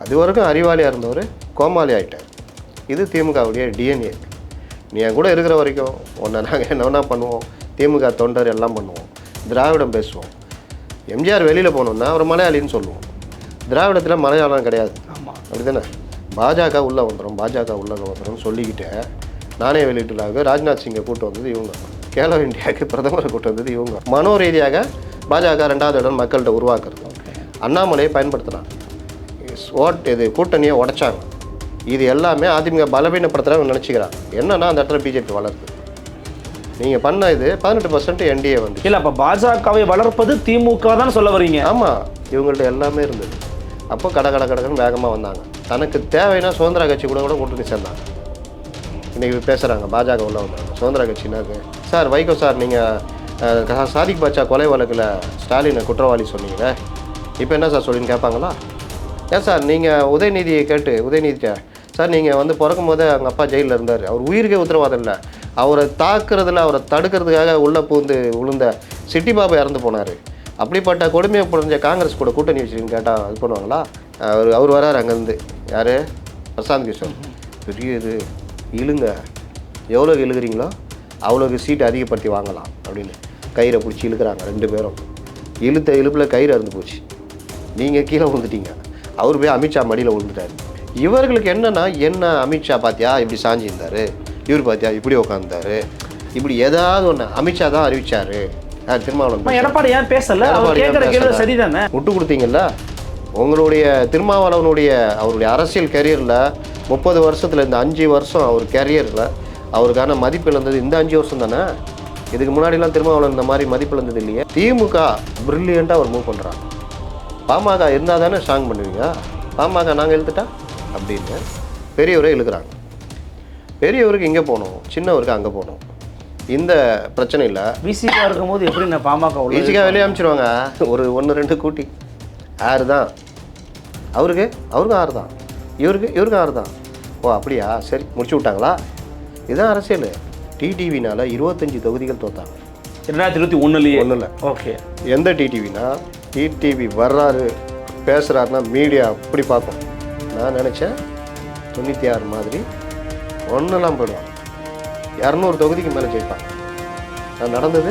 அது வரைக்கும் அறிவாளியாக இருந்தவர் கோமாளி ஆகிட்டார். இது திமுகவுடைய டிஎன்ஏ. நீ என் கூட இருக்கிற வரைக்கும் உன்னை நாங்கள் என்ன பண்ணுவோம், திமுக தொண்டர் எல்லாம் பண்ணுவோம், திராவிடம் பேசுவோம். எம்ஜிஆர் வெளியில் போனோம்னா அவர் மலையாளின்னு சொல்லுவோம். திராவிடத்தில் மலையாளம் கிடையாது. ஆமாம், அப்படி தானே. பாஜக உள்ளே வந்துடும் சொல்லிக்கிட்டு நானே வெளியிட்டுலாக ராஜ்நாத் சிங்கை கூட்டு வந்தது இவங்க, கேலோ இந்தியாவுக்கு பிரதமரை கூட்டு வந்தது இவங்க. மனோ ரீதியாக பாஜக 2வது இடம் மக்கள்கிட்ட உருவாக்குறது. அண்ணாமலையை பயன்படுத்தினாங்க, இது கூட்டணியை உடைச்சாங்க. இது எல்லாமே அதிமுக பலவீனப்படுத்துகிறாங்க நினச்சிக்கிறாங்க. என்னன்னா அந்த இடத்துல பிஜேபி வளருது. நீங்கள் பண்ண இது 18% என்டிஏ வந்து இல்லை. அப்போ பாஜகவை வளர்ப்பது திமுக தான் சொல்ல வரீங்க? ஆமாம், இவங்கள்ட்ட எல்லாமே இருந்தது. அப்போ கடகடன்னு வேகமாக வந்தாங்க. தனக்கு தேவைன்னா சுதந்திர கட்சி கூட கூட்டணி சேர்ந்தாங்க. இன்றைக்கி பேசுகிறாங்க பாஜக உள்ள வந்தாங்க. சுதந்திர கட்சினாக்கு சார் வைகோ சார், நீங்கள் சாதிக் பாட்சா கொலை வழக்கில் ஸ்டாலினை குற்றவாளி சொன்னீங்க, இப்போ என்ன சார் சொல்லின்னு கேட்பாங்களா? ஏன் சார் நீங்கள் உதயநிதியை கேட்டு உதயநிதிட்ட சார் நீங்கள் வந்து பிறக்கும் போதே அவங்க அப்பா ஜெயிலில் இருந்தார், அவர் உயிருக்கே உத்தரவாதம் இல்லை, அவரை தாக்குறதுல அவரை தடுக்கிறதுக்காக உள்ளே பூந்து விழுந்த சிட்டி பாபா இறந்து போனார், அப்படிப்பட்ட கொடுமையை புரிஞ்ச காங்கிரஸ் கூட கூட்டணி வச்சுருன்னு கேட்டால் இது பண்ணுவாங்களா? அவர் வராரு அங்கேருந்து, யார், பிரசாந்த் கிஷோர், பெரிய இது இழுங்க, எவ்வளோக்கு இழுக்கிறீங்களோ அவ்வளோக்கு சீட்டு அதிகப்படுத்தி வாங்கலாம் அப்படின்னு கயிறை பிடிச்சி இழுக்கிறாங்க 2 பேரும். இழுத்த இழுப்பில் கயிறு அறுந்து போச்சு, நீங்கள் கீழே விழுந்துட்டீங்க, அவர் போய் அமித்ஷா மடியில் விழுந்துட்டார். இவர்களுக்கு என்னென்னா, என்ன அமித்ஷா பார்த்தியா இப்படி சாஞ்சிருந்தார், இவர் பார்த்தியா இப்படி உட்காந்துருந்தார், இப்படி ஏதாவது ஒன்று அமித்ஷா தான் அறிவிச்சார். திருமாவளவன் எடப்பாடி ஏன் பேசல? சரிதானே, விட்டு கொடுத்தீங்கல்ல. உங்களுடைய திருமாவளவனுடைய அவருடைய அரசியல் கரியரில் 30 வருஷத்தில் இந்த 5 வருஷம் அவர் கேரியரில் அவருக்கான மதிப்பு இழந்தது இந்த 5 வருஷம் தானே. இதுக்கு முன்னாடிலாம் திருமாவளவன் இந்த மாதிரி மதிப்பு இழந்தது இல்லையே. திமுக பிரில்லியண்ட்டாக அவர் மூவ் பண்ணுறாங்க. பாமக இருந்தால் தானே ஸ்ட்ராங் பண்ணுவீங்க, பாமக நாங்கள் இழுத்துட்டா அப்படின்னு பெரியவரை இழுக்கிறாங்க. பெரியவருக்கு இங்கே போகணும், சின்னவருக்கு அங்கே போகணும். இந்த பிரச்சனை இல்லை. விசிகா இருக்கும்போது எப்படி நான் பாமக விசிகா வெளியே அனுப்பிச்சிடுவாங்க. ஒரு 1-2 கூட்டி 6 தான் அவருக்கும் 6 தான், இவருக்கும் 6 தான். ஓ அப்படியா, சரி முடிச்சு விட்டாங்களா? இதுதான் அரசியல். டிடிவினால் 25 தொகுதிகள் தோத்தாங்க 2021. ஓகே, எந்த டிடிவினா, டிடிவி வர்றாரு பேசுகிறாருன்னா மீடியா அப்படி பார்க்கும். நான் நினச்சேன் 96 மாதிரி ஒன்றெல்லாம் போயிடுவாங்க, 200 தொகுதிக்கு மேலே ஜெயிப்பாங்க. நான் நடந்தது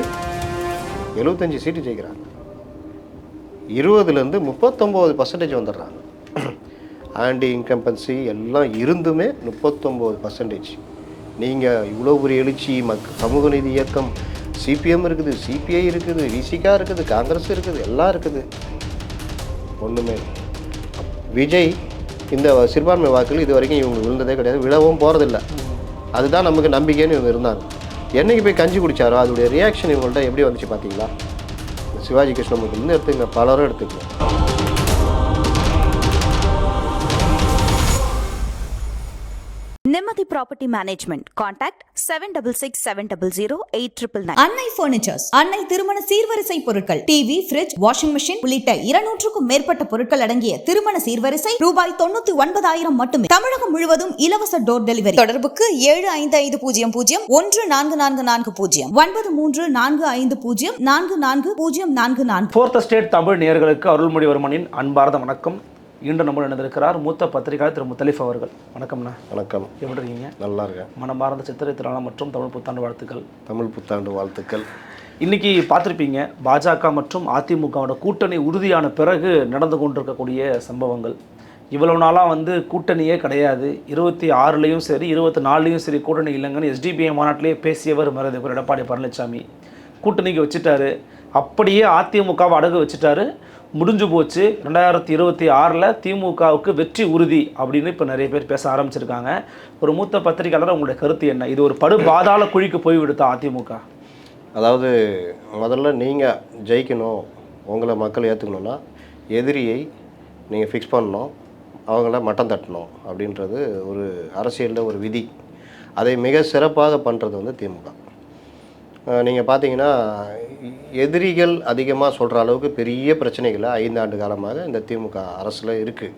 75 சீட்டு ஜெயிக்கிறாங்க, 20லேருந்து 39% வந்துடுறாங்க. ஆன்டி இன்கம்பன்சி எல்லாம் இருந்துமே 39%. நீங்கள் இவ்வளோ ஒரு எழுச்சி, சமூக நீதி இயக்கம், சிபிஎம் இருக்குது, சிபிஐ இருக்குது, விசிகா இருக்குது, காங்கிரஸ் இருக்குது, எல்லாம் இருக்குது, ஒன்றுமே. விஜய் இந்த சிறுபான்மை வாக்குகள் இது வரைக்கும் இவங்க விழுந்ததே கிடையாது, விழவும் போகிறதில்ல. அதுதான் நமக்கு நம்பிக்கைன்னு இவங்க இருந்தாங்க. என்றைக்கு போய் கஞ்சி குடித்தாரோ அதோடைய ரியாக்ஷன் இவங்கள்ட்ட எப்படி வந்துச்சு பார்த்தீங்களா? சிவாஜி கிருஷ்ணமூர்த்திலேருந்து எடுத்துக்கங்க, பலரும் எடுத்துக்கங்க. நிம்மதி ப்ராப்பர்ட்டி மேனேஜ்மெண்ட். கான்டாக்ட் 7667008999. அன்னை பர்னிச்சர்ஸ், அன்னை திருமண சீர்வரிசை பொருட்கள், டிவி, ஃபிரிட்ஜ், வாஷிங் மெஷின் உள்ளிட்ட 200க்கும் மேற்பட்ட பொருட்கள் அடங்கிய திருமண சீர்வரிசை ரூபாய் 99,000 மட்டுமே. தமிழகம் முழுவதும் இலவச டோர் டெலிவரி. தொடர்புக்கு 7550014440 9345044044. ஃபோர்த் ஸ்டேட் தமிழ் நேயர்களுக்கு அருள்மொழிவர்மனின் அன்பார்ந்த வணக்கம். இன்று நம்ம நடந்திருக்கிறார் மூத்த பத்திரிகையாளர் திரு முத்தலிஃப் அவர்கள். வணக்கம்ண்ணா. வணக்கம். எப்படி இருக்கீங்க? நல்லா இருக்கேன். மனமார்ந்த சித்திரை திருநாள் மற்றும் தமிழ் புத்தாண்டு வாழ்த்துக்கள். தமிழ் புத்தாண்டு வாழ்த்துக்கள். இன்றைக்கி பார்த்துருப்பீங்க, பாஜக மற்றும் அதிமுகவோட கூட்டணி உறுதியான பிறகு நடந்து கொண்டிருக்கக்கூடிய சம்பவங்கள். இவ்வளவு நாளாக கூட்டணியே கிடையாது, 26லையும் சரி 24லையும் சரி கூட்டணி இல்லைங்கன்னு எஸ்டிபிஐ மாநாட்டிலேயே பேசியவர் மருதுவர் எடப்பாடி பழனிசாமி கூட்டணிக்கு வச்சுட்டாரு. அப்படியே அதிமுகவை அடகு வச்சுட்டாரு. முடிஞ்சு போச்சு. 2026ல் திமுகவுக்கு வெற்றி உறுதி அப்படின்னு இப்போ நிறைய பேர் பேச ஆரம்பிச்சிருக்காங்க. ஒரு மூத்த பத்திரிகையாளர் உங்களுடைய கருத்து என்ன? இது ஒரு படு பாதாள குழிக்கு போய்விடுதா அதிமுக? அதாவது முதல்ல நீங்கள் ஜெயிக்கணும், உங்களை மக்கள் ஏற்றுக்கணுன்னா எதிரியை நீங்கள் ஃபிக்ஸ் பண்ணணும், அவங்கள மட்டம் தட்டணும் அப்படின்றது ஒரு அரசியலில் ஒரு விதி. அதை மிக சிறப்பாக பண்ணுறது திமுக. நீங்கள் பார்த்தீங்கன்னா எதிரிகள் அதிகமாக சொல்கிற அளவுக்கு பெரிய பிரச்சனைகளை 5 ஆண்டு காலமாக இந்த திமுக அரசில் இருக்குது.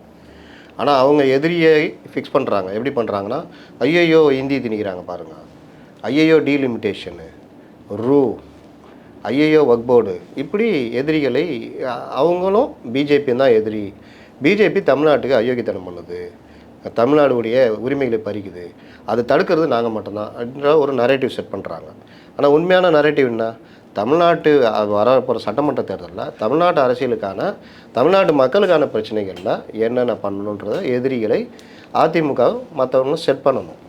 ஆனால் அவங்க எதிரியை ஃபிக்ஸ் பண்ணுறாங்க. எப்படி பண்ணுறாங்கன்னா, ஐயையோ ஹிந்தி திணிக்கிறாங்க பாருங்கள், ஐயையோ டீலிமிட்டேஷனு, ரூ, ஐயையோ வக் போர்டு, இப்படி எதிரிகளை அவங்களும் பிஜேபி தான் எதிரி, பிஜேபி தமிழ்நாட்டுக்கு அயோக்கியத்தனம் பண்ணுது, தமிழ்நாடுடைய உரிமைகளை பறிக்குது, அது தடுக்கிறது நாங்கள் மட்டும்தான் அப்படின்ற ஒரு நரேட்டிவ் செட் பண்ணுறாங்க. ஆனால் உண்மையான நரேட்டிவ் என்ன? தமிழ்நாட்டு வரப்போகிற சட்டமன்ற தேர்தலில் தமிழ்நாட்டு அரசியலுக்கான தமிழ்நாட்டு மக்களுக்கான பிரச்சனைகளில் என்னென்ன பண்ணணுன்றத எதிரிகளை அதிமுக மற்றவங்களும் செட் பண்ணணும்.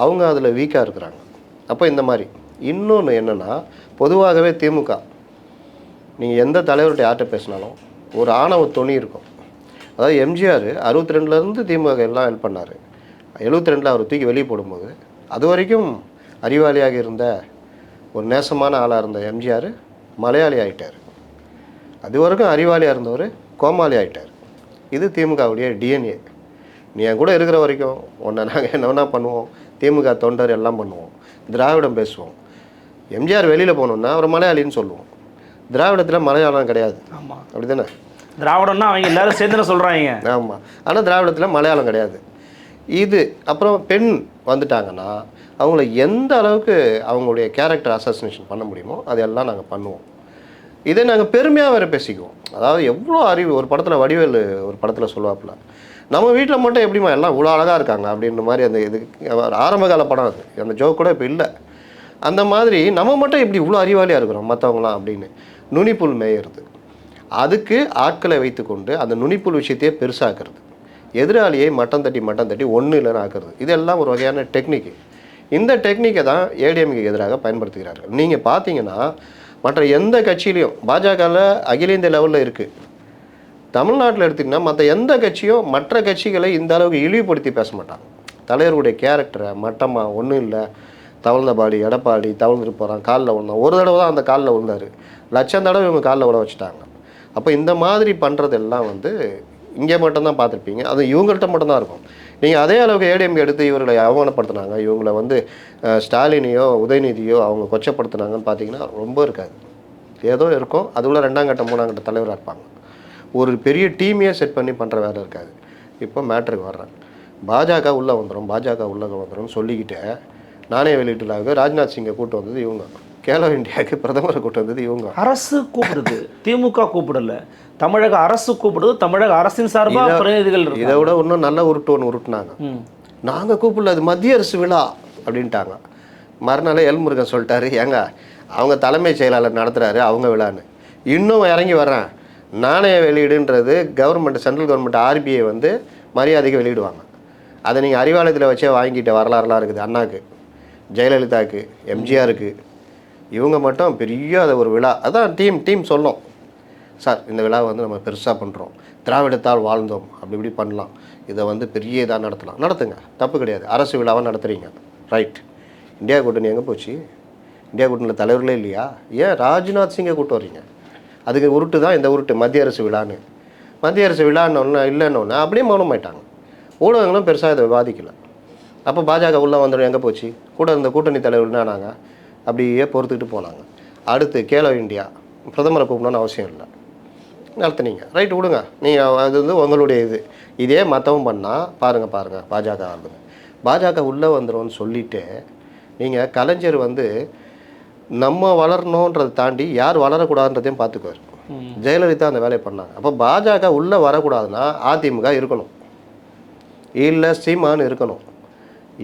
அவங்க அதில் வீக்காக இருக்கிறாங்க. அப்போ இந்த மாதிரி இன்னொன்று என்னென்னா, பொதுவாகவே திமுக நீங்கள் எந்த தலைவர்கிட்ட யார்கிட்ட பேசினாலும் ஒரு ஆணவ துணி இருக்கும். அதாவது எம்ஜிஆர் 62லேருந்து திமுக எல்லாம் ஹெல்ப் பண்ணார். 72 அவர் தூக்கி வெளியே போடும்போது அது வரைக்கும் அறிவாளியாக இருந்த ஒரு நேசமான ஆளாக இருந்த எம்ஜிஆர் மலையாளி ஆகிட்டார். அது வரைக்கும் அறிவாளியாக இருந்தவர் கோமாளி ஆகிட்டார். இது திமுகவுடைய டிஎன்ஏ. நீ என் கூட இருக்கிற வரைக்கும் ஒன்றை நாங்கள் என்ன பண்ணுவோம், திமுக தொண்டர் எல்லாம் பண்ணுவோம், திராவிடம் பேசுவோம். எம்ஜிஆர் வெளியில் போகணுன்னா அவர் மலையாளின்னு சொல்லுவோம். திராவிடத்தில் மலையாளம் கிடையாது. ஆமாம், அப்படி தானே? திராவிடம்னா அவங்க எல்லாரும் சேர்ந்து சொல்கிறாங்க. ஆமாம், ஆனால் திராவிடத்தில் மலையாளம் கிடையாது. இது அப்புறம் பெண் வந்துட்டாங்கன்னா அவங்கள எந்த அளவுக்கு அவங்களுடைய கேரக்டர் அசாசினேஷன் பண்ண முடியுமோ அதெல்லாம் நாங்கள் பண்ணுவோம். இதை நாங்கள் பெருமையாக வேறு பேசிக்குவோம். அதாவது எவ்வளோ அறிவு. ஒரு படத்தில் வடிவேலு ஒரு படத்தில் சொல்லுவாப்புல, நம்ம வீட்டில் மட்டும் எப்படிமா எல்லாம் இவ்வளோ அழகாக இருக்காங்க அப்படின்ற மாதிரி. அந்த இது ஆரம்பகால படம் அது, அந்த ஜோக் கூட இப்போ இல்லை. அந்த மாதிரி நம்ம மட்டும் எப்படி இவ்வளோ அறிவாளியாக இருக்கிறோம் மற்றவங்களாம் அப்படின்னு நுனிப்புல் மேயிறது. அதுக்கு ஆட்களை வைத்துக்கொண்டு அந்த நுனிப்புல் விஷயத்தையே பெருசாக்குறது, எதிராளியை மட்டம் தட்டி ஒன்று இல்லைன்னு ஆக்குறது. இதெல்லாம் ஒரு வகையான டெக்னிக்கு. இந்த டெக்னிக்கை தான் ஏடிஎம்கே எதிராக பயன்படுத்துகிறார்கள். நீங்கள் பார்த்தீங்கன்னா மற்ற எந்த கட்சியிலையும், பாஜகவில் அகில இந்திய லெவலில் இருக்குது, தமிழ்நாட்டில் எடுத்திங்கன்னா மற்ற எந்த கட்சியும் மற்ற கட்சிகளை இந்த அளவுக்கு இழிவுபடுத்தி பேச மாட்டாங்க. தலைவருடைய கேரக்டரை மட்டமாக ஒன்றும் இல்லை, தவழ்ந்த பாடி எடப்பாடி தவழ்ந்துட்டு போகிறான், காலில் விழுந்தான், ஒரு தடவை தான் அந்த காலில் விழுந்தார், லட்சம் தடவை இவங்க காலில் விழ வச்சுட்டாங்க. அப்போ இந்த மாதிரி பண்ணுறதெல்லாம் இங்கே மட்டும்தான் பார்த்துருப்பீங்க. அது இவங்கள்ட்ட மட்டும்தான் இருக்கும். நீங்கள் அதே அளவுக்கு ஏடிஎம்கே எடுத்து இவர்களை அவமானப்படுத்தினாங்க, இவங்களை ஸ்டாலினையோ உதயநிதியோ அவங்க கொச்சப்படுத்தினாங்கன்னு பார்த்தீங்கன்னா ரொம்ப இருக்காது. ஏதோ இருக்கும், அதுக்குள்ள 2ஆம் கட்ட 3ஆம் கட்ட தலைவராக இருப்பாங்க. ஒரு பெரிய டீமையே செட் பண்ணி பண்ணுற வேலை இருக்காது. இப்போ மேட்ருக்கு வர்றேன். பாஜக உள்ளே வந்துடும் சொல்லிக்கிட்டே நானே வெளியிட்டுலாக ராஜ்நாத் சிங்கை கூட்டு வந்தது இவங்க, கேலோ இந்தியாவுக்கு பிரதமரை கூட்டு வந்தது இவங்க. அரசு கூப்பிடுது, திமுக கூப்பிடல, தமிழக அரசு கூப்பிடுது, தமிழக அரசின் சார்பாக பிரதிநிதிகள். இதை விட இன்னும் நல்ல உருட்டுனாங்க. நாங்கள் கூப்பிடல, அது மத்திய அரசு விழா அப்படின்ட்டாங்க. மறுநாளே எல்முருகன் சொல்லிட்டாரு, ஏங்க அவங்க தலைமைச் செயலாளர் நடத்துகிறாரு அவங்க விழான்னு. இன்னும் இறங்கி வர்றேன், நாணய வெளியீடுன்றது கவர்மெண்ட், சென்ட்ரல் கவர்மெண்ட் ஆர்பிஐ மரியாதைக்கு வெளியிடுவாங்க. அதை நீங்கள் அறிவாலயத்தில் வச்சே வாங்கிட்ட வரலாறுலாம் இருக்குது. அண்ணாக்கு, ஜெயலலிதாவுக்கு, எம்ஜிஆருக்கு, இவங்க மட்டும் பெரிய அதை ஒரு விழா. அதான் டீம் சொல்லும், சார் இந்த விழாவை நம்ம பெருசாக பண்ணுறோம், திராவிடத்தால் வாழ்ந்தோம், அப்படி இப்படி பண்ணலாம், இதை பெரிய இதாக நடத்துங்க, தப்பு கிடையாது, அரசு விழாவாக நடத்துகிறீங்க, ரைட். இந்தியா கூட்டணி எங்கே போச்சு? இந்தியா கூட்டணியில் தலைவர்களே இல்லையா? ஏன் ராஜ்நாத் சிங்கை கூட்டு வர்றீங்க? அதுக்கு உருட்டு தான் இந்த உருட்டு, மத்திய அரசு விழான்னு. மத்திய அரசு விழான்னு இல்லைன்னொன்னே அப்படியே மௌனமாயிட்டாங்க. ஊடகங்களும் பெருசாக இதை விவாதிக்கலை. அப்போ பாஜக உள்ளே வந்துடும், எங்கே போச்சு? கூட இருந்த கூட்டணி தலைவர்கள்னா நாங்கள் அப்படியே பொறுத்துக்கிட்டு போனாங்க. அடுத்து கேலோ இந்தியா, பிரதமரை கூப்பிடணும்னு அவசியம் இல்லை, நடத்துனீங்க, ரைட்டு விடுங்க, நீங்கள் அது உங்களுடைய இதே மற்றவும் பண்ணால் பாருங்கள் பாஜக ஆகுது. பாஜக உள்ளே வந்துடும்னு சொல்லிவிட்டு நீங்கள் கலைஞர் நம்ம வளரணுன்றதை தாண்டி யார் வளரக்கூடாதுன்றதையும் பார்த்துக்குவார். ஜெயலலிதா அந்த வேலையை பண்ணாங்க. அப்போ பாஜக உள்ளே வரக்கூடாதுன்னா அதிமுக இருக்கணும், இல்லை சீமான் இருக்கணும்,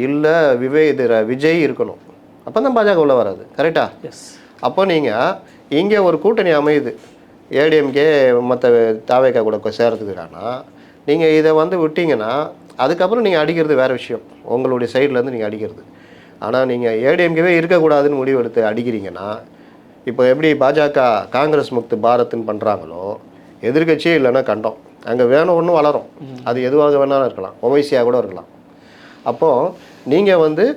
இல்லை விஜய் இருக்கணும். அப்போ தான் பாஜக உள்ளே வராது. கரெக்டா? அப்போ நீங்கள் இங்கே ஒரு கூட்டணி அமையுது, ஏடிஎம்கே மற்ற தாவேக்கா கூட சேர்றதுக்குறானா, நீங்கள் இதை விட்டீங்கன்னா அதுக்கப்புறம் நீங்கள் அடிக்கிறது வேறு விஷயம், உங்களுடைய சைட்லேருந்து நீங்கள் அடிக்கிறது. ஆனால் நீங்கள் ஏடிஎம்கேவே இருக்கக்கூடாதுன்னு முடிவெடுத்து அடிக்கிறீங்கன்னா, இப்போ எப்படி பாஜக காங்கிரஸ் முக்து பாரத்ன்னு பண்ணுறாங்களோ, எதிர்கட்சியே இல்லைன்னா கண்டம், அங்கே வேணும் ஒன்றும் வளரும், அது எதுவாக வேணாலும் இருக்கலாம், ஒவைசியாக கூட இருக்கலாம். அப்போது நீங்கள்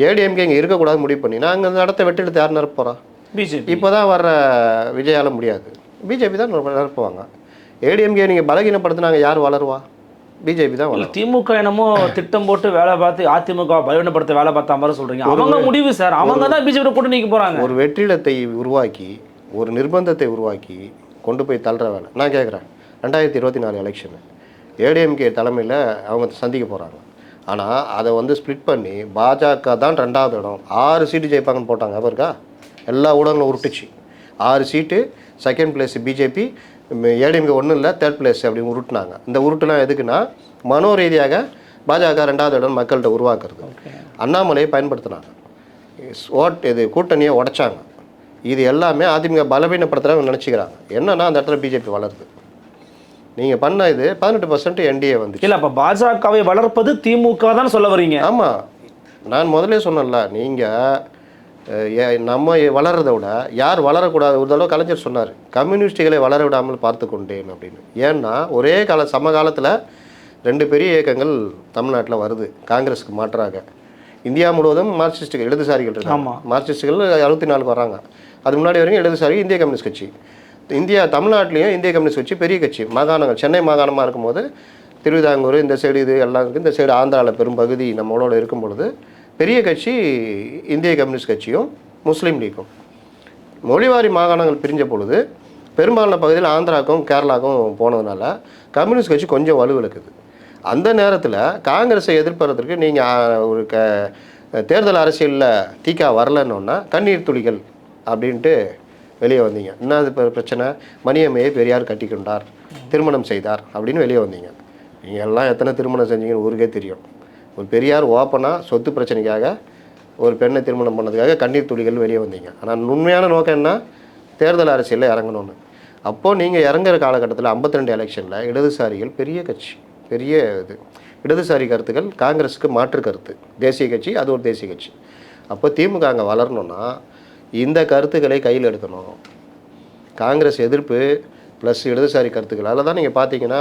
ஏடிஎம்கே இங்கே இருக்கக்கூடாது முடிவு பண்ணினா அங்கே அந்த இடத்த வெட்டிட்டு யார் நிரப்ப போகிறா? பிஜேபி. இப்போ தான் வர்ற விஜயால முடியாது, பிஜேபி தான் நிரப்புவாங்க. ஏடிஎம்கே நீங்கள் பலகீனப்படுத்தினாங்க, யார் வளருவா? பிஜேபி தான் வளரும். திமுக என்னமோ திட்டம் போட்டு வேலை பார்த்து அதிமுக பலவீனப்படுத்த வேலை பார்த்தா மாதிரி சொல்கிறீங்க. அவங்க முடிவு சார், அவங்க தான் பிஜேபி கூட்டணிக்கு போகிறாங்க. ஒரு வெற்றிடத்தை உருவாக்கி, ஒரு நிர்பந்தத்தை உருவாக்கி கொண்டு போய் தள்ளுற வேலை. நான் கேட்குறேன், 2024 எலெக்ஷனு ஏடிஎம்கே தலைமையில் அவங்க சந்திக்க போகிறாங்க. ஆனால் அதை ஸ்ப்ளிட் பண்ணி பாஜக தான் 2வது இடம், 6 சீட்டு ஜெயிப்பாங்கன்னு போட்டாங்க. அவருக்கா எல்லா ஊடகங்களும் உருட்டுச்சு, 6 சீட்டு செகண்ட் பிளேஸ் பிஜேபி, ஏடிஎம்கே ஒன்றும் இல்லை, தேர்ட் பிளேஸ் அப்படின்னு உருட்டுனாங்க. இந்த உருட்டுலாம் எதுக்குன்னா மனோ ரீதியாக பாஜக 2வது இடம் மக்கள்கிட்ட உருவாக்குறது. அண்ணாமலையை பயன்படுத்தினாங்க, இது கூட்டணியை உடைச்சாங்க. இது எல்லாமே அதிமுக பலவீனப்படுத்துகிறவங்க நினச்சிக்கிறாங்க. என்னன்னா அந்த இடத்துல பிஜேபி வளருது. நீங்கள் பண்ண இது 18% என்டிஏ வந்து இல்லை. அப்போ பாஜகவை வளர்ப்பது திமுக தான் சொல்ல வரீங்க? ஆமாம், நான் முதலே சொன்னேன்ல, நீங்கள் நம்ம வளர்றதை விட யார் வளரக்கூடாது. ஒரு தடவை கலைஞர் சொன்னார், கம்யூனிஸ்டுகளை வளர விடாமல் பார்த்து கொண்டேன் அப்படின்னு. ஏன்னா ஒரே சமகாலத்தில் 2 பெரிய இயக்கங்கள் தமிழ்நாட்டில் வருது காங்கிரஸுக்கு மாற்றாக. இந்தியா முழுவதும் மார்க்சிஸ்டுகள், இடதுசாரிகள் இருக்காங்க. மார்க்சிஸ்டுகள் 64 வராங்க. அது முன்னாடி வரைக்கும் இடதுசாரி இந்திய கம்யூனிஸ்ட் கட்சி. தமிழ்நாட்டிலையும் இந்திய கம்யூனிஸ்ட் கட்சி பெரிய கட்சி. மாகாணங்கள், சென்னை மாகாணமாக இருக்கும்போது திருவிதாங்கூர் இந்த சைடு இது எல்லாம் இருக்குது. இந்த சைடு ஆந்திராவில் பெரும் பகுதி நம்மளோட இருக்கும் பொழுது பெரிய கட்சி இந்திய கம்யூனிஸ்ட் கட்சியும் முஸ்லீம் லீக்கும். மொழிவாரி மாகாணங்கள் பிரிஞ்ச பொழுது பெரும்பாலான பகுதியில் ஆந்திராவுக்கும் கேரளாவுக்கும் போனதுனால கம்யூனிஸ்ட் கட்சி கொஞ்சம் வலுவிழக்குது. அந்த நேரத்தில் காங்கிரஸை எதிர்ப்பதற்கு நீங்கள் ஒரு தேர்தல் அரசியலில் தீக்கா வரலன்னொன்னா கண்ணீர் துளிகள் அப்படின்ட்டு வெளியே வந்தீங்க. என்ன அது பிரச்சனை? மணியம்மையை பெரியார் கட்டி கொண்டார், திருமணம் செய்தார் அப்படின்னு வெளியே வந்தீங்க. நீங்கள் எல்லாம் எத்தனை திருமணம் செஞ்சீங்கன்னு ஊருக்கே தெரியும். ஒரு பெரியார் ஓப்பனாக சொத்து பிரச்சனைக்காக ஒரு பெண்ணை திருமணம் பண்ணதுக்காக கண்ணீர் துளிகள் வெளியே வந்தீங்க. ஆனால் உண்மையான நோக்கம் என்ன? தேர்தல் அரசியலில் இறங்கணும்னு. அப்போது நீங்கள் இறங்குற காலகட்டத்தில் 52 எலெக்ஷனில் இடதுசாரிகள் பெரிய கட்சி, பெரிய இது இடதுசாரி கருத்துக்கள் காங்கிரஸுக்கு மாற்று கருத்து. தேசிய கட்சி, அது ஒரு தேசிய கட்சி. அப்போ திமுக அங்கே வளரணும்னா இந்த கருத்துக்களை கையில் எடுக்கணும். காங்கிரஸ் எதிர்ப்பு ப்ளஸ் இடதுசாரி கருத்துக்கள். அதில் தான் நீங்கள் பார்த்தீங்கன்னா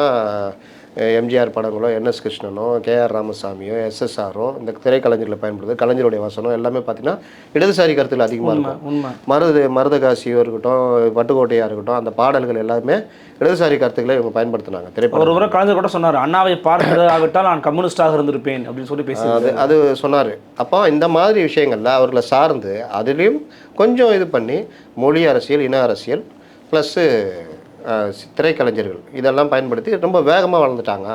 எம்ஜிஆர் படங்களோ, என்எஸ் கிருஷ்ணனோ, கேஆர் ராமசாமியோ, எஸ்எஸ்ஆரோ, இந்த திரைக்கலைஞர்களை பயன்படுது, கலைஞருடைய வசனம் எல்லாமே பார்த்தீங்கன்னா இடதுசாரி கருத்துக்கள் அதிகமாக இருக்கும். மருதகாசியோ இருக்கட்டும், பட்டுக்கோட்டையாக இருக்கட்டும், அந்த பாடல்கள் எல்லாமே இடதுசாரி கருத்துக்களை இவங்க பயன்படுத்தினாங்க. திரைப்படம் ஒரு முறை கலைஞர் கூட சொன்னார், அண்ணாவை பார்க்கிறதாகட்டால் நான் கம்யூனிஸ்டாக இருந்திருப்பேன் அப்படின்னு சொல்லி பேசி அது சொன்னார். அப்போ இந்த மாதிரி விஷயங்களில் அவர்களை சார்ந்து அதுலேயும் கொஞ்சம் இது பண்ணி மொழி அரசியல், இன அரசியல் ப்ளஸ்ஸு திரைக்கலைஞர்கள் இதெல்லாம் பயன்படுத்தி ரொம்ப வேகமாக வளர்ந்துட்டாங்க.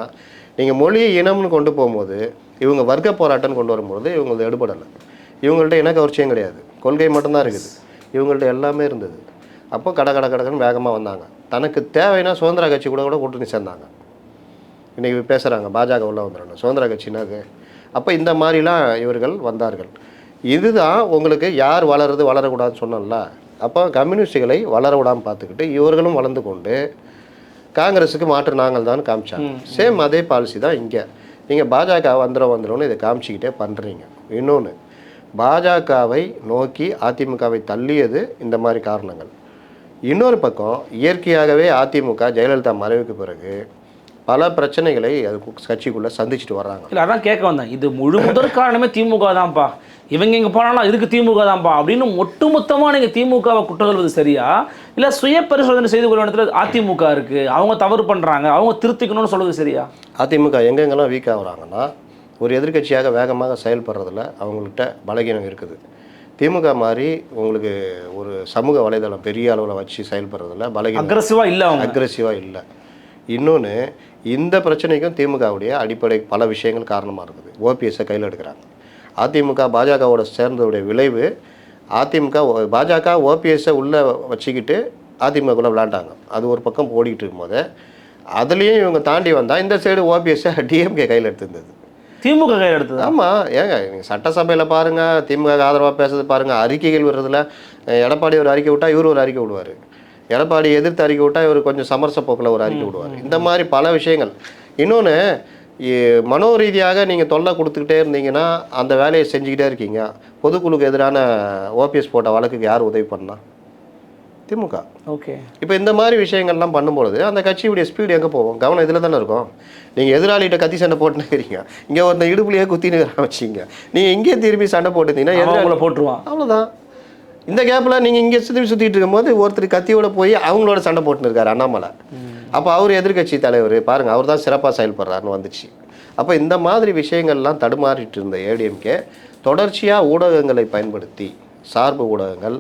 நீங்கள் மொழி இனம்னு கொண்டு போகும்போது இவங்க வர்க்க போராட்டம்னு கொண்டு வரும்போது இவங்களது எடுபடலை. இவங்கள்ட்ட இன கவர்ச்சியும் கிடையாது, கொள்கை மட்டும்தான் இருக்குது. இவங்கள்ட்ட எல்லாமே இருந்தது. அப்போ கடன்னு வேகமாக வந்தாங்க. தனக்கு தேவைன்னா சுதந்திர கட்சி கூட கூட்டணி சேர்ந்தாங்க. இன்றைக்கி பேசுகிறாங்க பாஜக உள்ள வந்துடணும், சுதந்திர கட்சினாக்கு. அப்போ இந்த மாதிரிலாம் இவர்கள் வந்தார்கள். இதுதான் உங்களுக்கு யார் வளருது வளரக்கூடாதுன்னு சொன்னோம்ல. அப்போ கம்யூனிஸ்டுகளை வளர விடாமல் பார்த்துக்கிட்டு இவர்களும் வளர்ந்து கொண்டு காங்கிரஸுக்கு மாற்று நாங்கள் தான் காமிச்சாங்க. சேம் அதே பாலிசி தான் இங்கே. நீங்கள் பாஜக வந்துடும் இதை காமிச்சிக்கிட்டே பண்ணுறீங்க. இன்னொன்று, பாஜகவை நோக்கி அதிமுகவை தள்ளியது இந்த மாதிரி காரணங்கள். இன்னொரு பக்கம் இயற்கையாகவே அதிமுக ஜெயலலிதா மறைவுக்கு பிறகு பல பிரச்சனைகளை அது கட்சிக்குள்ளே சந்திச்சுட்டு வர்றாங்க. இல்லை, அதான் கேட்க வந்தேன். இது முழு முதற் காரணமே திமுக தான்ப்பா, இவங்க இங்கே போனாலும் இதுக்கு திமுக தான்ப்பா அப்படின்னு ஒட்டுமொத்தமாக நீங்கள் திமுகவை குற்றம் சொல்வது சரியா? இல்லை சுய பரிசோதனை செய்து கொள்ள இடத்துல அதிமுக இருக்குது, அவங்க தவறு பண்ணுறாங்க, அவங்க திருத்திக்கணும்னு சொல்வது சரியா? அதிமுக எங்கெங்கெல்லாம் வீக் ஆகுறாங்கன்னா ஒரு எதிர்கட்சியாக வேகமாக செயல்படுறதுல அவங்கள்ட்ட பலகீனம் இருக்குது. திமுக மாதிரி உங்களுக்கு ஒரு சமூக வலைதளம் பெரிய அளவில் வச்சு செயல்படுறதுல பலகீனம், அக்ரெசிவாக இல்லை. இன்னொன்று, இந்த பிரச்சனைக்கும் திமுகவுடைய அடிப்படை பல விஷயங்கள் காரணமாக இருக்குது. ஓபிஎஸ்ஸை கையில் எடுக்கிறாங்க. அதிமுக பாஜகவோட சேர்ந்ததுடைய விளைவு, பாஜக ஓபிஎஸ்ஸை உள்ளே வச்சுக்கிட்டு அதிமுகக்குள்ளே விளாண்டாங்க. அது ஒரு பக்கம் ஓடிக்கிட்டு இருக்கும்போது அதுலேயும் இவங்க தாண்டி வந்தால் இந்த சைடு ஓபிஎஸ்ஸை டிஎம்கே கையில் எடுத்துருந்தது, திமுக கையில் எடுத்தது. ஆமாம், ஏங்க நீங்கள் சட்டசபையில் பாருங்கள், திமுக ஆதரவாக பேசுறது பாருங்கள். அறிக்கைகள் வர்றதுல எடப்பாடி ஒரு அறிக்கை விட்டால் இவர் ஒரு அறிக்கை விடுவார், எடப்பாடி எதிர்த்து அறிக்கை விட்டால் இவர் கொஞ்சம் சமரச போக்கில் ஒரு அறிக்கை விடுவார். இந்த மாதிரி பல விஷயங்கள். இன்னொன்று, மனோ ரீதியாக நீங்கள் தொல்லை கொடுத்துக்கிட்டே இருந்தீங்கன்னா அந்த வேலையை செஞ்சுக்கிட்டே இருக்கீங்க. பொதுக்குழுக்கு எதிரான ஓபிஎஸ் போட்ட வழக்குக்கு யார் உதவி பண்ணா? திமுக. ஓகே. இப்போ இந்த மாதிரி விஷயங்கள்லாம் பண்ணும்பொழுது அந்த கட்சியுடைய ஸ்பீடு எங்கே போகும்? கவனம் இதில் தானே இருக்கும். நீங்கள் எதிராளிகிட்ட கத்தி சண்டை போட்டுன்னு இங்கே ஒருத்தன் இடுப்புலையே குத்தின்னு வச்சிங்க, நீங்கள் இங்கே திரும்பி சண்டை போட்டுருந்தீங்கன்னா எதிராளி போட்டுருவான், அவ்வளோதான். இந்த கேப்பில் நீங்கள் இங்கே சுற்றிட்டு இருக்கும்போது ஒருத்தர் கத்தியோட போய் அவங்களோட சண்டை போட்டுன்னு இருக்காரு அண்ணாமலை. அப்போ அவர் எதிர்கட்சி தலைவர் பாருங்கள், அவர் தான் சிறப்பாக செயல்படுறாருன்னு வந்துச்சு. அப்போ இந்த மாதிரி விஷயங்கள்லாம் தடுமாறிட்டு இருந்த ஏடிஎம்கே தொடர்ச்சியாக ஊடகங்களை பயன்படுத்தி, சார்பு ஊடகங்கள்,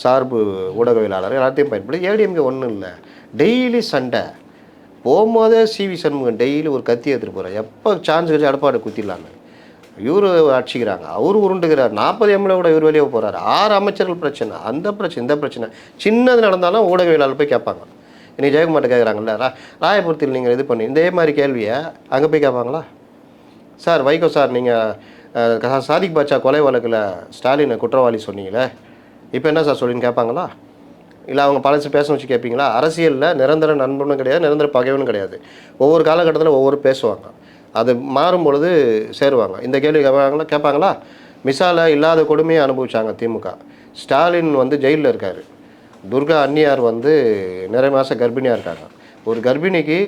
சார்பு ஊடகவியலாளர்கள் எல்லாத்தையும் பயன்படுத்தி, ஏடிஎம்கே ஒன்றும் இல்லை, டெய்லி சண்டை போகும்போதே சிவி சண்முகன் டெய்லி ஒரு கத்தி எடுத்துகிட்டு போகிறார். எப்போ சான்ஸ் கிடைச்சி எடப்பாடி குத்திடலான்னு இவர் அடிச்சுக்கிறாங்க, அவர் உருண்டுகிறார், 40 எம்எல்ஏ கூட இவர் வெளியே போகிறாரு, 6 அமைச்சர்கள் பிரச்சனை, அந்த பிரச்சனை இந்த பிரச்சனை, சின்னது நடந்தாலும் ஊடகவியலாளர் போய் கேட்பாங்க. இன்றைக்கி ஜெயக்குமார்ட்ட கேட்குறாங்கல்ல, ராயபுரத்தில் நீங்கள் இது பண்ணி இதே மாதிரி கேள்வியை அங்கே போய் கேட்பாங்களா? சார் வைகோ சார், நீங்கள் சாதிக் பாட்சா கொலை வழக்கில் ஸ்டாலினை குற்றவாளி சொன்னீங்களே, இப்போ என்ன சார் சொல்லின்னு கேட்பாங்களா? இல்லை அவங்க பழசு பேச வச்சு கேட்பீங்களா? அரசியலில் நிரந்தர நண்பனும் கிடையாது, நிரந்தர பகைவனும் கிடையாது. ஒவ்வொரு காலகட்டத்தில் ஒவ்வொரு பேசுவாங்க, அது மாறும் பொழுது சேருவாங்க. இந்த கேள்வி கேட்பாங்களா? மிசால இல்லாத கொடுமையை அனுபவிச்சாங்க திமுக. ஸ்டாலின் வந்து ஜெயிலில் இருக்கார், துர்கா அன்னியார் வந்து நிறைய மாதம் கர்ப்பிணியாக இருக்காங்க. ஒரு கர்ப்பிணிக்கு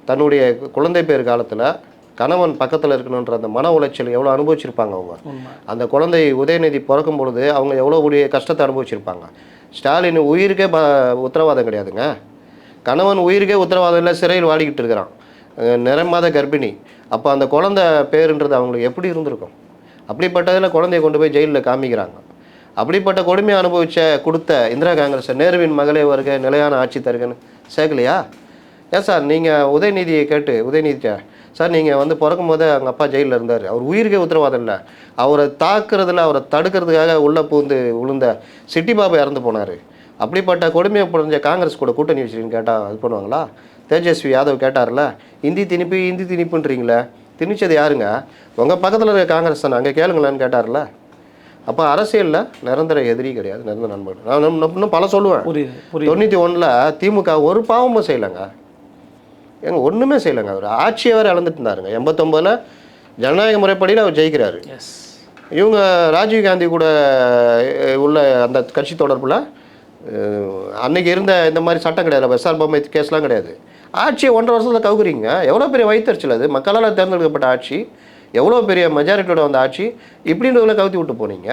தன்னுடைய குழந்தை பேர் காலத்தில் கணவன் பக்கத்தில் இருக்கணுன்ற அந்த மன உளைச்சல் எவ்வளோ அனுபவிச்சிருப்பாங்க அவங்க. அந்த குழந்தை உதயநிதி பிறக்கும் பொழுது அவங்க எவ்வளோ கூடிய கஷ்டத்தை அனுபவிச்சிருப்பாங்க. ஸ்டாலின் உயிருக்கே உத்தரவாதம் கிடையாதுங்க. கணவன் உயிருக்கே உத்தரவாதம் இல்லை, சிறையில் வாடிக்கிட்டு இருக்கிறான், நிறமாத கர்ப்பிணி. அப்போ அந்த குழந்தை பேருன்றது அவங்களுக்கு எப்படி இருந்திருக்கும்? அப்படிப்பட்டதில் குழந்தைய கொண்டு போய் ஜெயிலில் காமிக்கிறாங்க. அப்படிப்பட்ட கொடுமையை கொடுத்த இந்திரா காங்கிரஸை நேருவின் மகளே வருக நிலையான ஆட்சி தருகன்னு சேர்க்கலையா? ஏன் சார் நீங்கள் உதயநிதியை கேட்டு உதயநிதிட்ட சார் நீங்கள் வந்து பிறக்கும் போதே அவங்க அப்பா ஜெயிலில் இருந்தார், அவர் உயிருக்கே உத்தரவாதம் இல்லை, அவரை தாக்குறதுல அவரை தடுக்கிறதுக்காக உள்ளே பூந்து விழுந்த சிட்டி பாபா இறந்து போனார், அப்படிப்பட்ட கொடுமையை புரிஞ்ச காங்கிரஸ் கூட கூட்டணி வச்சுருன்னு கேட்டால் இது பண்ணுவாங்களா? தேஜஸ்வி யாதவ் கேட்டார்ல, இந்தி திணிப்புன்றீங்களே, திணிச்சது யாருங்க? உங்கள் பக்கத்தில் இருக்க காங்கிரஸ் தானே, அங்கே கேளுங்களேன்னு கேட்டார்ல. அப்போ அரசியலில் நிரந்தர எதிரி கிடையாது, நிரந்தர நண்பர்கள். நான் இன்னும் பல சொல்லுவேன். 91 திமுக ஒரு பாவமும் செய்யலைங்க, ஏங்க ஒன்றுமே செய்யலைங்க. அவர் ஆட்சியை வேறு இழந்துட்டு இருந்தாருங்க. 89 ஜனநாயக முறைப்படியில் அவர் ஜெயிக்கிறாரு. இவங்க ராஜீவ்காந்தி கூட உள்ள அந்த கட்சி தொடர்பில் அன்றைக்கி இருந்த இந்த மாதிரி சட்டம் கிடையாது, எஸ்ஆர் பொம்மை கேஸ்லாம் கிடையாது. ஆட்சியை 1.5 வருஷத்தில் கவுக்குறீங்க. எவ்வளோ பெரிய வைத்தறிச்சல் அது! மக்களால் தேர்ந்தெடுக்கப்பட்ட ஆட்சி, எவ்வளோ பெரிய மெஜாரிட்டியோட வந்த ஆட்சி, இப்படின்றதுல கவுத்தி விட்டு போனீங்க.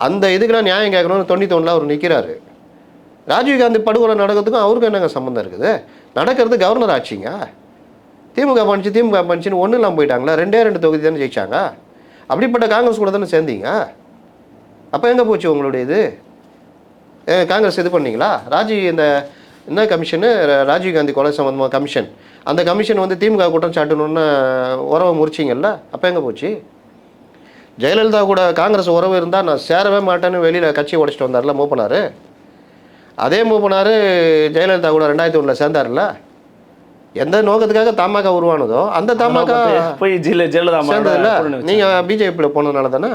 அந்த இதுக்கெல்லாம் நியாயம் கேட்கணும்னு 91 அவர் நிற்கிறாரு. ராஜீவ்காந்தி படுகொலை நடக்கிறதுக்கும் அவருக்கு என்னங்க சம்மந்தம் இருக்குது? நடக்கிறது கவர்னர் ஆட்சிங்க. திமுக பண்ணிச்சுன்னு ஒன்றும் இல்லாமல் போயிட்டாங்களா? 2 தொகுதி தானே ஜெயிச்சாங்க. அப்படிப்பட்ட காங்கிரஸ் கூட தானே சேர்ந்தீங்க. அப்போ எங்கே போச்சு உங்களுடைய இது? காங்கிரஸ் இது பண்ணீங்களா? இந்த என்ன கமிஷனு, ராஜீவ்காந்தி கொலை சம்மந்தமாக கமிஷன், அந்த கமிஷன் வந்து திமுக குற்றம் சாட்டணுன்னு உறவை முறிச்சிங்கல்ல, அப்போ எங்கே போச்சு? ஜெயலலிதா கூட காங்கிரஸ் உறவு இருந்தால் நான் சேரவே மாட்டேன்னு வெளியில் கட்சியை உடைச்சிட்டு வந்தார்ல மூப்பனார். அதே மூப்பனார் ஜெயலலிதா கூட 2001 சேர்ந்தார்ல. எந்த நோக்கத்துக்காக தமாக உருவானதோ அந்த தமாக போய் ஜெயலலிதா சேர்ந்ததில்ல. நீங்கள் பிஜேபியில் போனதுனால தானே.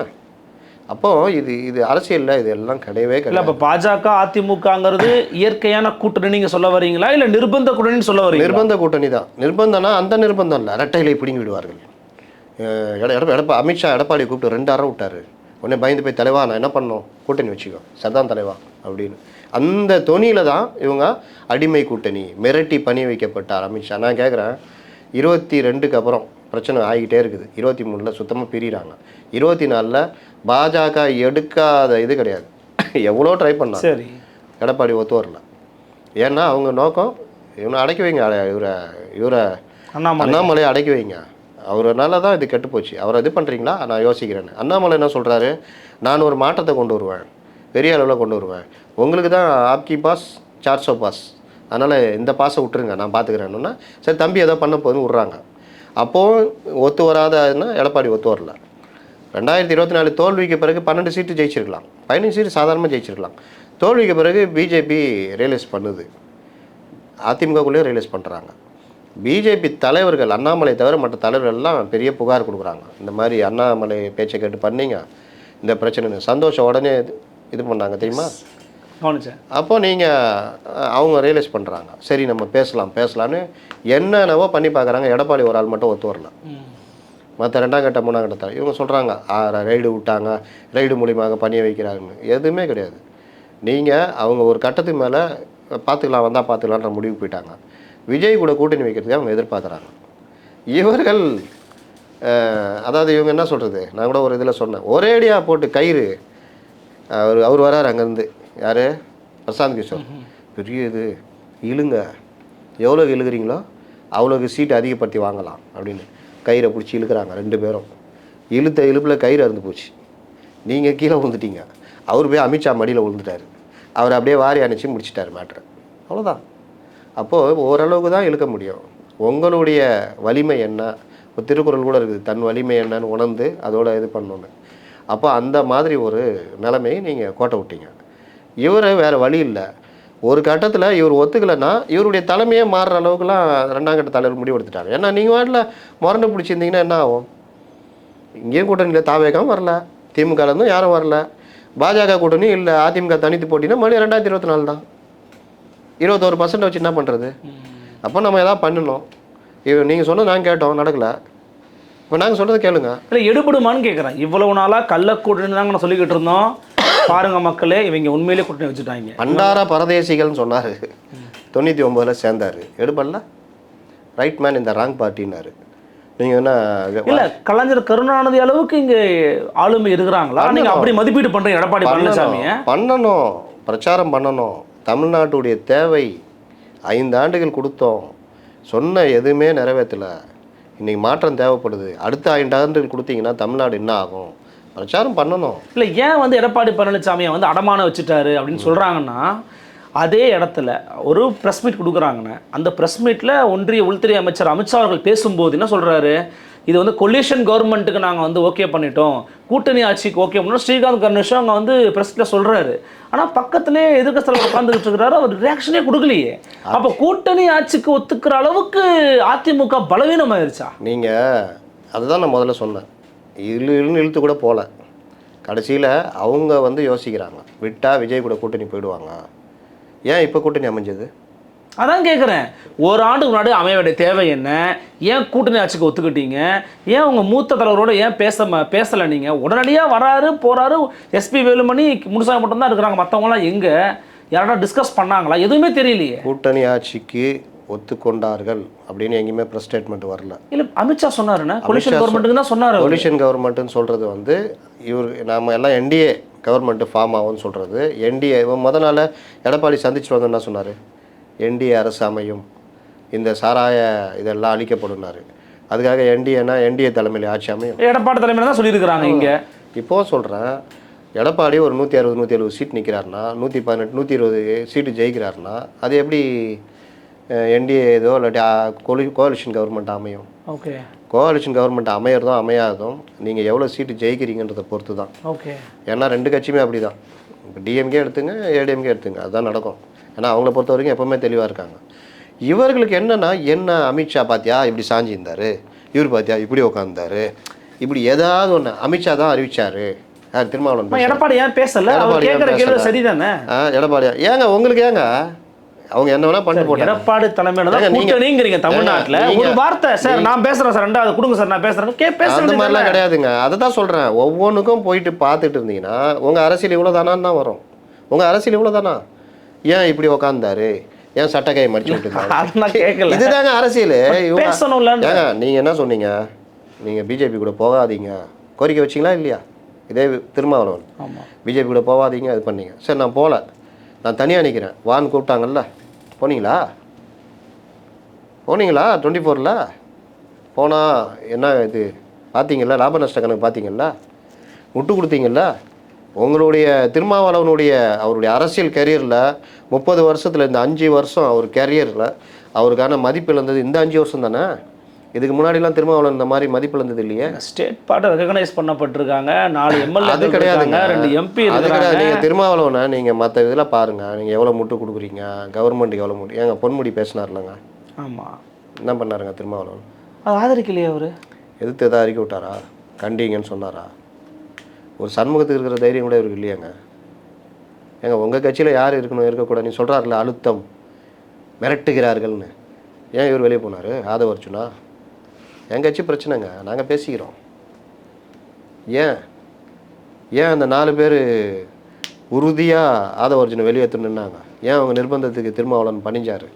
அப்போ இது அரசியலில் இது எல்லாம் கிடையவே கிடையாது. இப்போ பாஜக அதிமுகங்கிறது இயற்கையான கூட்டணி நீங்கள் சொல்ல வரீங்களா, இல்லை நிர்பந்த கூட்டணின்னு சொல்ல வரீங்க? நிர்பந்த கூட்டணி தான். நிர்பந்தம்னா அந்த நிர்பந்தம் இல்லை, ரெட்டையிலை பிடிங்கி விடுவார்கள். அமித்ஷா எடப்பாடி கூப்பிட்டு 2 அறை விட்டார். உடனே பயந்து போய், தலைவா நான் என்ன பண்ணோம், கூட்டணி வச்சுக்கோ, சதான் தலைவா அப்படின்னு. அந்த தொனியில் தான் இவங்க அடிமை கூட்டணி மிரட்டி பணி வைக்கப்பட்டார் அமித்ஷா. நான் கேட்குறேன், 22க்கு அப்புறம் பிரச்சனை ஆகிட்டே இருக்குது. 23 சுத்தமாக பிரிகிறாங்க. 24 பாஜக எடுக்காத இது கிடையாது. எவ்வளோ ட்ரை பண்ணாங்க, சரி எடப்பாடி ஒத்து வரல. ஏன்னா அவங்க நோக்கம் இவனை அடக்கி வைங்க, இவரை அண்ணாமலையை அடக்கி வைங்க, அவரால் தான் இது கெட்டுப்போச்சு, அவரை இது பண்ணுறீங்களா நான் யோசிக்கிறேன்னு. அண்ணாமலை என்ன சொல்கிறாரு, நான் ஒரு மாற்றத்தை கொண்டு வருவேன், பெரிய அளவில் கொண்டு வருவேன், உங்களுக்கு தான் ஆப்கி பாஸ் 400 பாஸ், அதனால் இந்த பாஸை விட்டுருங்க நான் பார்த்துக்கிறேன்னா, சரி தம்பி ஏதோ பண்ண போதுன்னு விட்றாங்க. அப்போது ஒத்து வராதுன்னா எடப்பாடி ஒத்து வரல. 2024 தோல்விக்கு பிறகு 12 சீட்டு ஜெயிச்சிருக்கலாம், 15 சீட்டு சாதாரணமாக ஜெயிச்சிருக்கலாம். தோல்விக்கு பிறகு பிஜேபி ரியலைஸ் பண்ணுது, அதிமுகக்குள்ளேயே ரியலைஸ் பண்ணுறாங்க. பிஜேபி தலைவர்கள் அண்ணாமலை தவிர மற்ற தலைவர்கள்லாம் பெரிய புகார் கொடுக்குறாங்க, இந்த மாதிரி அண்ணாமலை பேச்சை கேட்டு பண்ணீங்க இந்த பிரச்சனை. சந்தோஷம் உடனே இது பண்ணாங்க தெரியுமா. அப்போ நீங்கள் அவங்க ரியலைஸ் பண்ணுறாங்க, சரி நம்ம பேசலான்னு என்னென்னவோ பண்ணி பார்க்குறாங்க. எடப்பாடி ஒரு ஆள் மட்டும் ஒத்து வரல. மற்ற 2ஆம் கட்ட 3ஆம் கட்ட இவங்க சொல்கிறாங்க ரைடு விட்டாங்க, ரைடு மூலியமாக பணிய வைக்கிறாங்கன்னு. எதுவுமே கிடையாது. நீங்கள் அவங்க ஒரு கட்டத்துக்கு மேலே பார்த்துக்கலாம், வந்தால் பார்த்துக்கலான்ற முடிவு போயிட்டாங்க. விஜய் கூட கூட்டணி வைக்கிறதுக்கு அவங்க எதிர்பார்க்குறாங்க. இவர்கள் அதாவது இவங்க என்ன சொல்கிறது, நான் கூட ஒரு இதில் சொன்னேன், ஒரேடியாக போட்டு கயிறு அவர் வராரு அங்கேருந்து, யார் பிரசாந்த் கிஷோர், பெரிய இது இழுங்க, எவ்வளோ இழுக்கிறீங்களோ அவ்வளோக்கு சீட்டு அதிகப்படுத்தி வாங்கலாம் அப்படின்னு கயிறை பிடிச்சி இழுக்கிறாங்க 2 பேரும். இழுத்த இழுப்பில் கயிறு அறுந்து போச்சு, நீங்கள் கீழே விழுந்துட்டீங்க, அவர் போய் அமித்ஷா மடியில் விழுந்துட்டார், அவர் அப்படியே வாரி அணைச்சி முடிச்சிட்டார் மேட்ரு, அவ்வளோதான். அப்போது ஓரளவுக்கு தான் இழுக்க முடியும். உங்களுடைய வலிமை என்ன, ஒரு திருக்குறள் கூட இருக்குது, தன் வலிமை என்னன்னு உணர்ந்து அதோட இது பண்ணணுன்னு. அப்போ அந்த மாதிரி ஒரு நிலைமையை நீங்கள் கோட்டை விட்டீங்க. இவரை வேறு வழி இல்லை. ஒரு கட்டத்தில் இவர் ஒத்துக்கலைன்னா இவருடைய தலைமையே மாறுற அளவுக்குலாம் 2ஆம் கட்ட தலைவர் முடிவு எடுத்துட்டாங்க. ஏன்னா நீங்கள் வாட்டில் முரண்டு பிடிச்சிருந்தீங்கன்னா என்ன ஆகும்? இங்கேயும் கூட்டணியில் தாவேகம் வரல, திமுகலேருந்தும் யாரும் வரல, பாஜக கூட்டணி இல்லை, அதிமுக தனித்து போட்டினா மறுபடியும் 2024 தான். 21% வச்சு என்ன பண்ணுறது? அப்போ நம்ம எதாவது பண்ணணும். நீங்கள் சொன்னது நாங்கள் கேட்டோம், நடக்கலை. இப்போ நாங்கள் சொல்கிறத கேளுங்க. இல்லை எடுபடுமான்னு கேட்குறேன். இவ்வளவு நாளாக கள்ளக்கூட்டணி தாங்க நான் சொல்லிக்கிட்டு இருந்தோம். பாருங்க மக்களே, இவங்க உண்மையிலே கூட்டணி வச்சுட்டாங்க. பண்டார பரதேசிகள்னு சொன்னார், 99 சேர்ந்தார், எடுபடல. ரைட் மேன் இந்த ராங் பார்ட்டின்னாரு. நீங்கள் என்ன இல்லை, கலைஞர் கருணாநிதி அளவுக்கு இங்கே ஆளுமை இருக்கிறாங்களா? நீங்கள் அப்படி மதிப்பீடு பண்ணுறீங்க எடப்பாடி பழனிசாமியை? பண்ணணும், பிரச்சாரம் பண்ணணும். தமிழ்நாட்டுடைய தேவை 5 ஆண்டுகள் கொடுத்தோம், சொன்ன எதுவுமே நிறைவேற்றலை. இன்றைக்கி மாற்றம் தேவைப்படுது. அடுத்த 5 ஆண்டுகள் கொடுத்தீங்கன்னா தமிழ்நாடு என்ன ஆகும்? பிரச்சாரம் பண்ணணும். இல்லை, ஏன் வந்து எடப்பாடி பழனிசாமியை வந்து அடமான வச்சுட்டாரு அப்படின்னு சொல்கிறாங்கன்னா, அதே இடத்துல ஒரு ப்ரெஸ் மீட் கொடுக்குறாங்கண்ணே. அந்த ப்ரெஸ் மீட்டில் ஒன்றிய உள்துறை அமைச்சர் அமித்ஷா அவர்கள் பேசும்போது என்ன சொல்கிறாரு? இது வந்து கொலிஷன் கவர்மெண்ட்டுக்கு நாங்கள் வந்து ஓகே பண்ணிட்டோம், கூட்டணி ஆட்சிக்கு ஓகே பண்ணோம், ஸ்ரீகாந்த் கணேஷும் அங்கே வந்து ப்ரெஸ்ஸில் சொல்கிறாரு. ஆனால் பக்கத்துலேயே எதிர்க்கட்சியில் உட்காந்துக்கிட்டு இருக்கிறாரு, அவர் ரியாக்ஷனே கொடுக்கலையே. அப்போ கூட்டணி ஆட்சிக்கு ஒத்துக்கிற அளவுக்கு அதிமுக பலவீனமாயிருச்சா? நீங்கள் அதுதான் நான் முதல்ல சொன்னேன். இழுத்து கூட போகல. கடைசியில் அவங்க வந்து யோசிக்கிறாங்க, விட்டால் விஜய் கூட கூட்டணி போயிடுவாங்க. ஏன் இப்போ கூட்டணி அமைஞ்சது? அதான் கேட்குறேன். ஒரு ஆண்டுக்கு முன்னாடி அமைய வேண்டிய தேவை என்ன? ஏன் கூட்டணி ஆட்சிக்கு ஒத்துக்கிட்டீங்க? ஏன் உங்கள் மூத்த தலைவரோட ஏன் பேசலை? நீங்கள் உடனடியாக வராரு போகிறாரு. எஸ்பி வேலுமணி முனுசாமி மட்டும்தான் இருக்கிறாங்க, மற்றவங்களாம் எங்கே? யாராவது டிஸ்கஸ் பண்ணாங்களா? எதுவுமே தெரியலையே. கூட்டணி ஆட்சிக்கு ஒத்துக்கொண்டார்கள் அப்படின்னு எங்கேயுமே ப்ரெஸ் ஸ்டேட்மெண்ட் வரல. இல்லை, அமித்ஷா சொன்னாருன்னா கொலிஷன் கவர்மெண்ட்டுக்கு தான் சொன்னார். கொலிஷன் கவர்மெண்ட்டுன்னு சொல்கிறது வந்து இவர் நம்ம எல்லாம் என்டிஏ கவர்மெண்ட்டு ஃபார்ம் ஆகும்னு சொல்கிறது. என்டிஏ முதல் நாள் எடப்பாடி சந்திச்சுட்டு வந்து என்ன சொன்னார்? என்டிஏ அரசு அமையும், இந்த சாராய இதெல்லாம் அழிக்கப்படுனாரு. அதுக்காக என்டிஏ தலைமையில் ஆட்சி அமையும், எடப்பாடி தலைமையில் தான் சொல்லியிருக்கிறாங்க. இங்கே இப்போது சொல்கிறேன், எடப்பாடி ஒரு 160 170 சீட் நிற்கிறாருன்னா, 118 120 சீட்டு ஜெயிக்கிறாருன்னா, அது எப்படி என்டிஏ ஏதோ இல்லாட்டி கோலிஷன் கவர்மெண்ட் அமையும்? ஓகே, கோலிஷன் கவர்மெண்ட் அமையறதும் அமையாததும் நீங்கள் எவ்வளோ சீட்டு ஜெயிக்கிறீங்கன்றதை பொறுத்து தான். ஓகே, ஏன்னா 2 கட்சியுமே அப்படி தான். இப்போ டிஎம்கே எடுத்துங்க, ஏடிஎம்கே எடுத்துங்க, அதுதான் நடக்கும். ஏன்னா அவங்கள பொறுத்த வரைக்கும் எப்போவுமே தெளிவாக இருக்காங்க. இவர்களுக்கு என்னென்னா, என்ன அமித்ஷா பார்த்தியா இப்படி சாஞ்சிருந்தார், இவர் பார்த்தியா இப்படி உட்காந்துருந்தார், இப்படி ஏதாவது ஒன்று அமித்ஷா தான் அறிவிச்சார். திருமாவளவன் எடப்பாடி ஏன் பேசல? சரிதானே எடப்பாடியா? ஏங்க உங்களுக்கு ஏங்க அவங்க என்ன வேணா பண்ணிட்டு போட்டாங்க. எடப்பாடி தலைமையில தான் கூட்டணிங்கிறீங்க தமிழ்நாட்டுல. ஒரு வார்த்தை சார் நான் பேசுறேன் சார், 2வது கொடுங்க சார் நான் பேசுறேன், அந்த மாதிரிலாம் கிடையாதுங்க. அதை தான் சொல்றேன். ஒவ்வொன்றுக்கும் போயிட்டு பார்த்துட்டு இருந்தீங்கன்னா உங்க அரசியல் இவ்வளோ தானான்னு தான் வரும். உங்க அரசியல் இவ்வளோ தானா? ஏன் இப்படி உக்காந்தாரு, ஏன் சட்டக்கையை மடிச்சு விட்டுருக்காங்க, இதுதாங்க அரசியல். ஏங்க நீங்க என்ன சொன்னீங்க? நீங்க பிஜேபி கூட போகாதீங்க கோரிக்கை வச்சிங்களா இல்லையா? இதே திருமாவளவன் பிஜேபி கூட போகாதீங்க அது பண்ணீங்க. சரி நான் போகல, நான் தனியாக நிற்கிறேன் வான்னு கூப்பிட்டாங்கல்ல, போனீங்களா? 24ல் போனால் என்ன இது பார்த்தீங்களா? லாப நஷ்ட கணக்கு பார்த்தீங்களா? விட்டு கொடுத்தீங்கல்ல? உங்களுடைய திருமாவளவனுடைய அவருடைய அரசியல் கெரியரில் 30 வருஷத்தில் இந்த 5 வருஷம் அவர் கெரியரில் அவருக்கான மதிப்பு இழந்தது இந்த 5 வருஷம் தானே. இதுக்கு முன்னாடிலாம் திருமாவளவன் இந்த மாதிரி மதிப்பு இழந்தது இல்லையே. ஸ்டேட் பார்ட்டை ரெகனைஸ் பண்ணப்பட்டிருக்காங்க, 4 எம்எல்ஏ அது கிடையாதுங்க, 2 எம்பி. அது கிடையாது. நீங்கள் திருமாவளவனை நீங்கள் மற்ற இதில் பாருங்கள், நீங்கள் எவ்வளோ முட்டு கொடுக்குறீங்க கவர்மெண்ட்டுக்கு, எவ்வளோ முட்டு. ஏங்க பொன்முடி பேசினார்லங்க, ஆமாம் என்ன பண்ணாருங்க திருமாவளவன்? அது ஆதரிக்கலையே. அவர் எதிர்த்து எதாவது அறிக்கை விட்டாரா? கண்டிங்கன்னு சொன்னாரா? ஒரு சண்முகத்துக்கு இருக்கிற தைரியம் கூட இவருக்கு இல்லையாங்க? ஏங்க உங்கள் கட்சியில் யார் இருக்கணும் இருக்கக்கூடாது? நீ சொல்கிறாருல அழுத்தம் மிரட்டுகிறார்கள்னு, ஏன் இவர் வெளியே போனார்? ஆதவ அர்ஜுனா என் கட்சி பிரச்சனைங்க, நாங்கள் பேசிக்கிறோம். ஏன் அந்த 4 பேர் உறுதியாக ஆதவ அர்ஜுனை வெளியேற்றணுன்னாங்க? ஏன் அவங்க நிர்பந்தத்துக்கு திருமாவளவன் பணிஞ்சார்?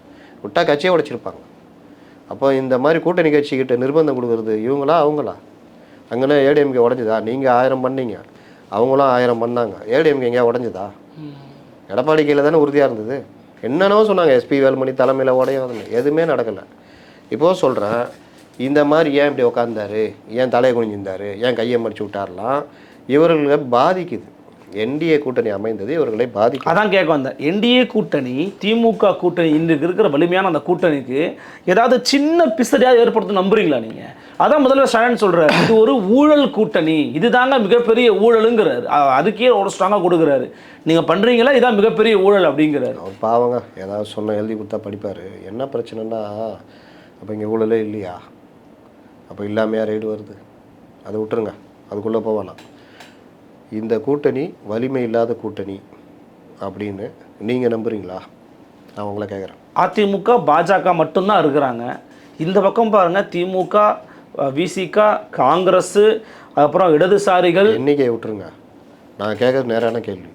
விட்டா கட்சியை உடைச்சிருப்பாங்க. அப்போ இந்த மாதிரி கூட்டணி கட்சிக்கிட்ட நிர்பந்தம் கொடுக்குறது இவங்களா அவங்களா? அங்கேனா ஏடிஎம்கே உடஞ்சுதா? நீங்கள் 1000 பண்ணீங்க, அவங்களும் 1000 பண்ணாங்க. ஏடிஎம்கே எங்கேயா உடஞ்சுதா? எடப்பாடி கீழே தானே உறுதியாக இருந்தது. என்னென்னவோ சொன்னாங்க, எஸ்பி வேலுமணி தலைமையில் உடையும், எதுவுமே நடக்கலை. இப்போது சொல்கிறேன், இந்த மாதிரி ஏன் இப்படி உக்காந்தாரு, ஏன் தலையை குனிஞ்சிருந்தார், ஏன் கையை மடிச்சு விட்டார்லாம் இவர்களை பாதிக்குது. என்டிஏ கூட்டணி அமைந்தது இவர்களை பாதிக்கும். அதான் கேட்க வந்தேன். என்டிஏ கூட்டணி, திமுக கூட்டணி, இன்றைக்கு இருக்கிற வலிமையான அந்த கூட்டணிக்கு ஏதாவது சின்ன பிசடியாக ஏற்படுத்த நம்புறீங்களா நீங்கள்? அதான் முதல்வர் ஸ்டாலின் சொல்கிறார், இது ஒரு ஊழல் கூட்டணி, இதுதாங்க மிகப்பெரிய ஊழலுங்கிறார். அதுக்கே ஒரு ஸ்ட்ராங்காக கொடுக்குறாரு. நீங்கள் பண்ணுறீங்களா, இதான் மிகப்பெரிய ஊழல் அப்படிங்கிறாரு. அவர் பாவங்க, ஏதாவது சொன்ன எழுதி கொடுத்தா படிப்பார். என்ன பிரச்சனைனா, அப்போ இங்கே ஊழலே இல்லையா, அப்போ இல்லாமையா ரைடு வருது, அதை விட்டுருங்க, அதுக்குள்ளே போவானா. இந்த கூட்டணி வலிமை இல்லாத கூட்டணி அப்படின்னு நீங்கள் நம்புறீங்களா? நான் உங்களை கேட்குறேன். அதிமுக பாஜக மட்டும்தான் இருக்கிறாங்க. இந்த பக்கம் பாருங்கள், திமுக, விசிக, காங்கிரஸ், அப்புறம் இடதுசாரிகள். எண்ணிக்கையை விட்டுருங்க, நான் கேட்குறது நேரான கேள்வி.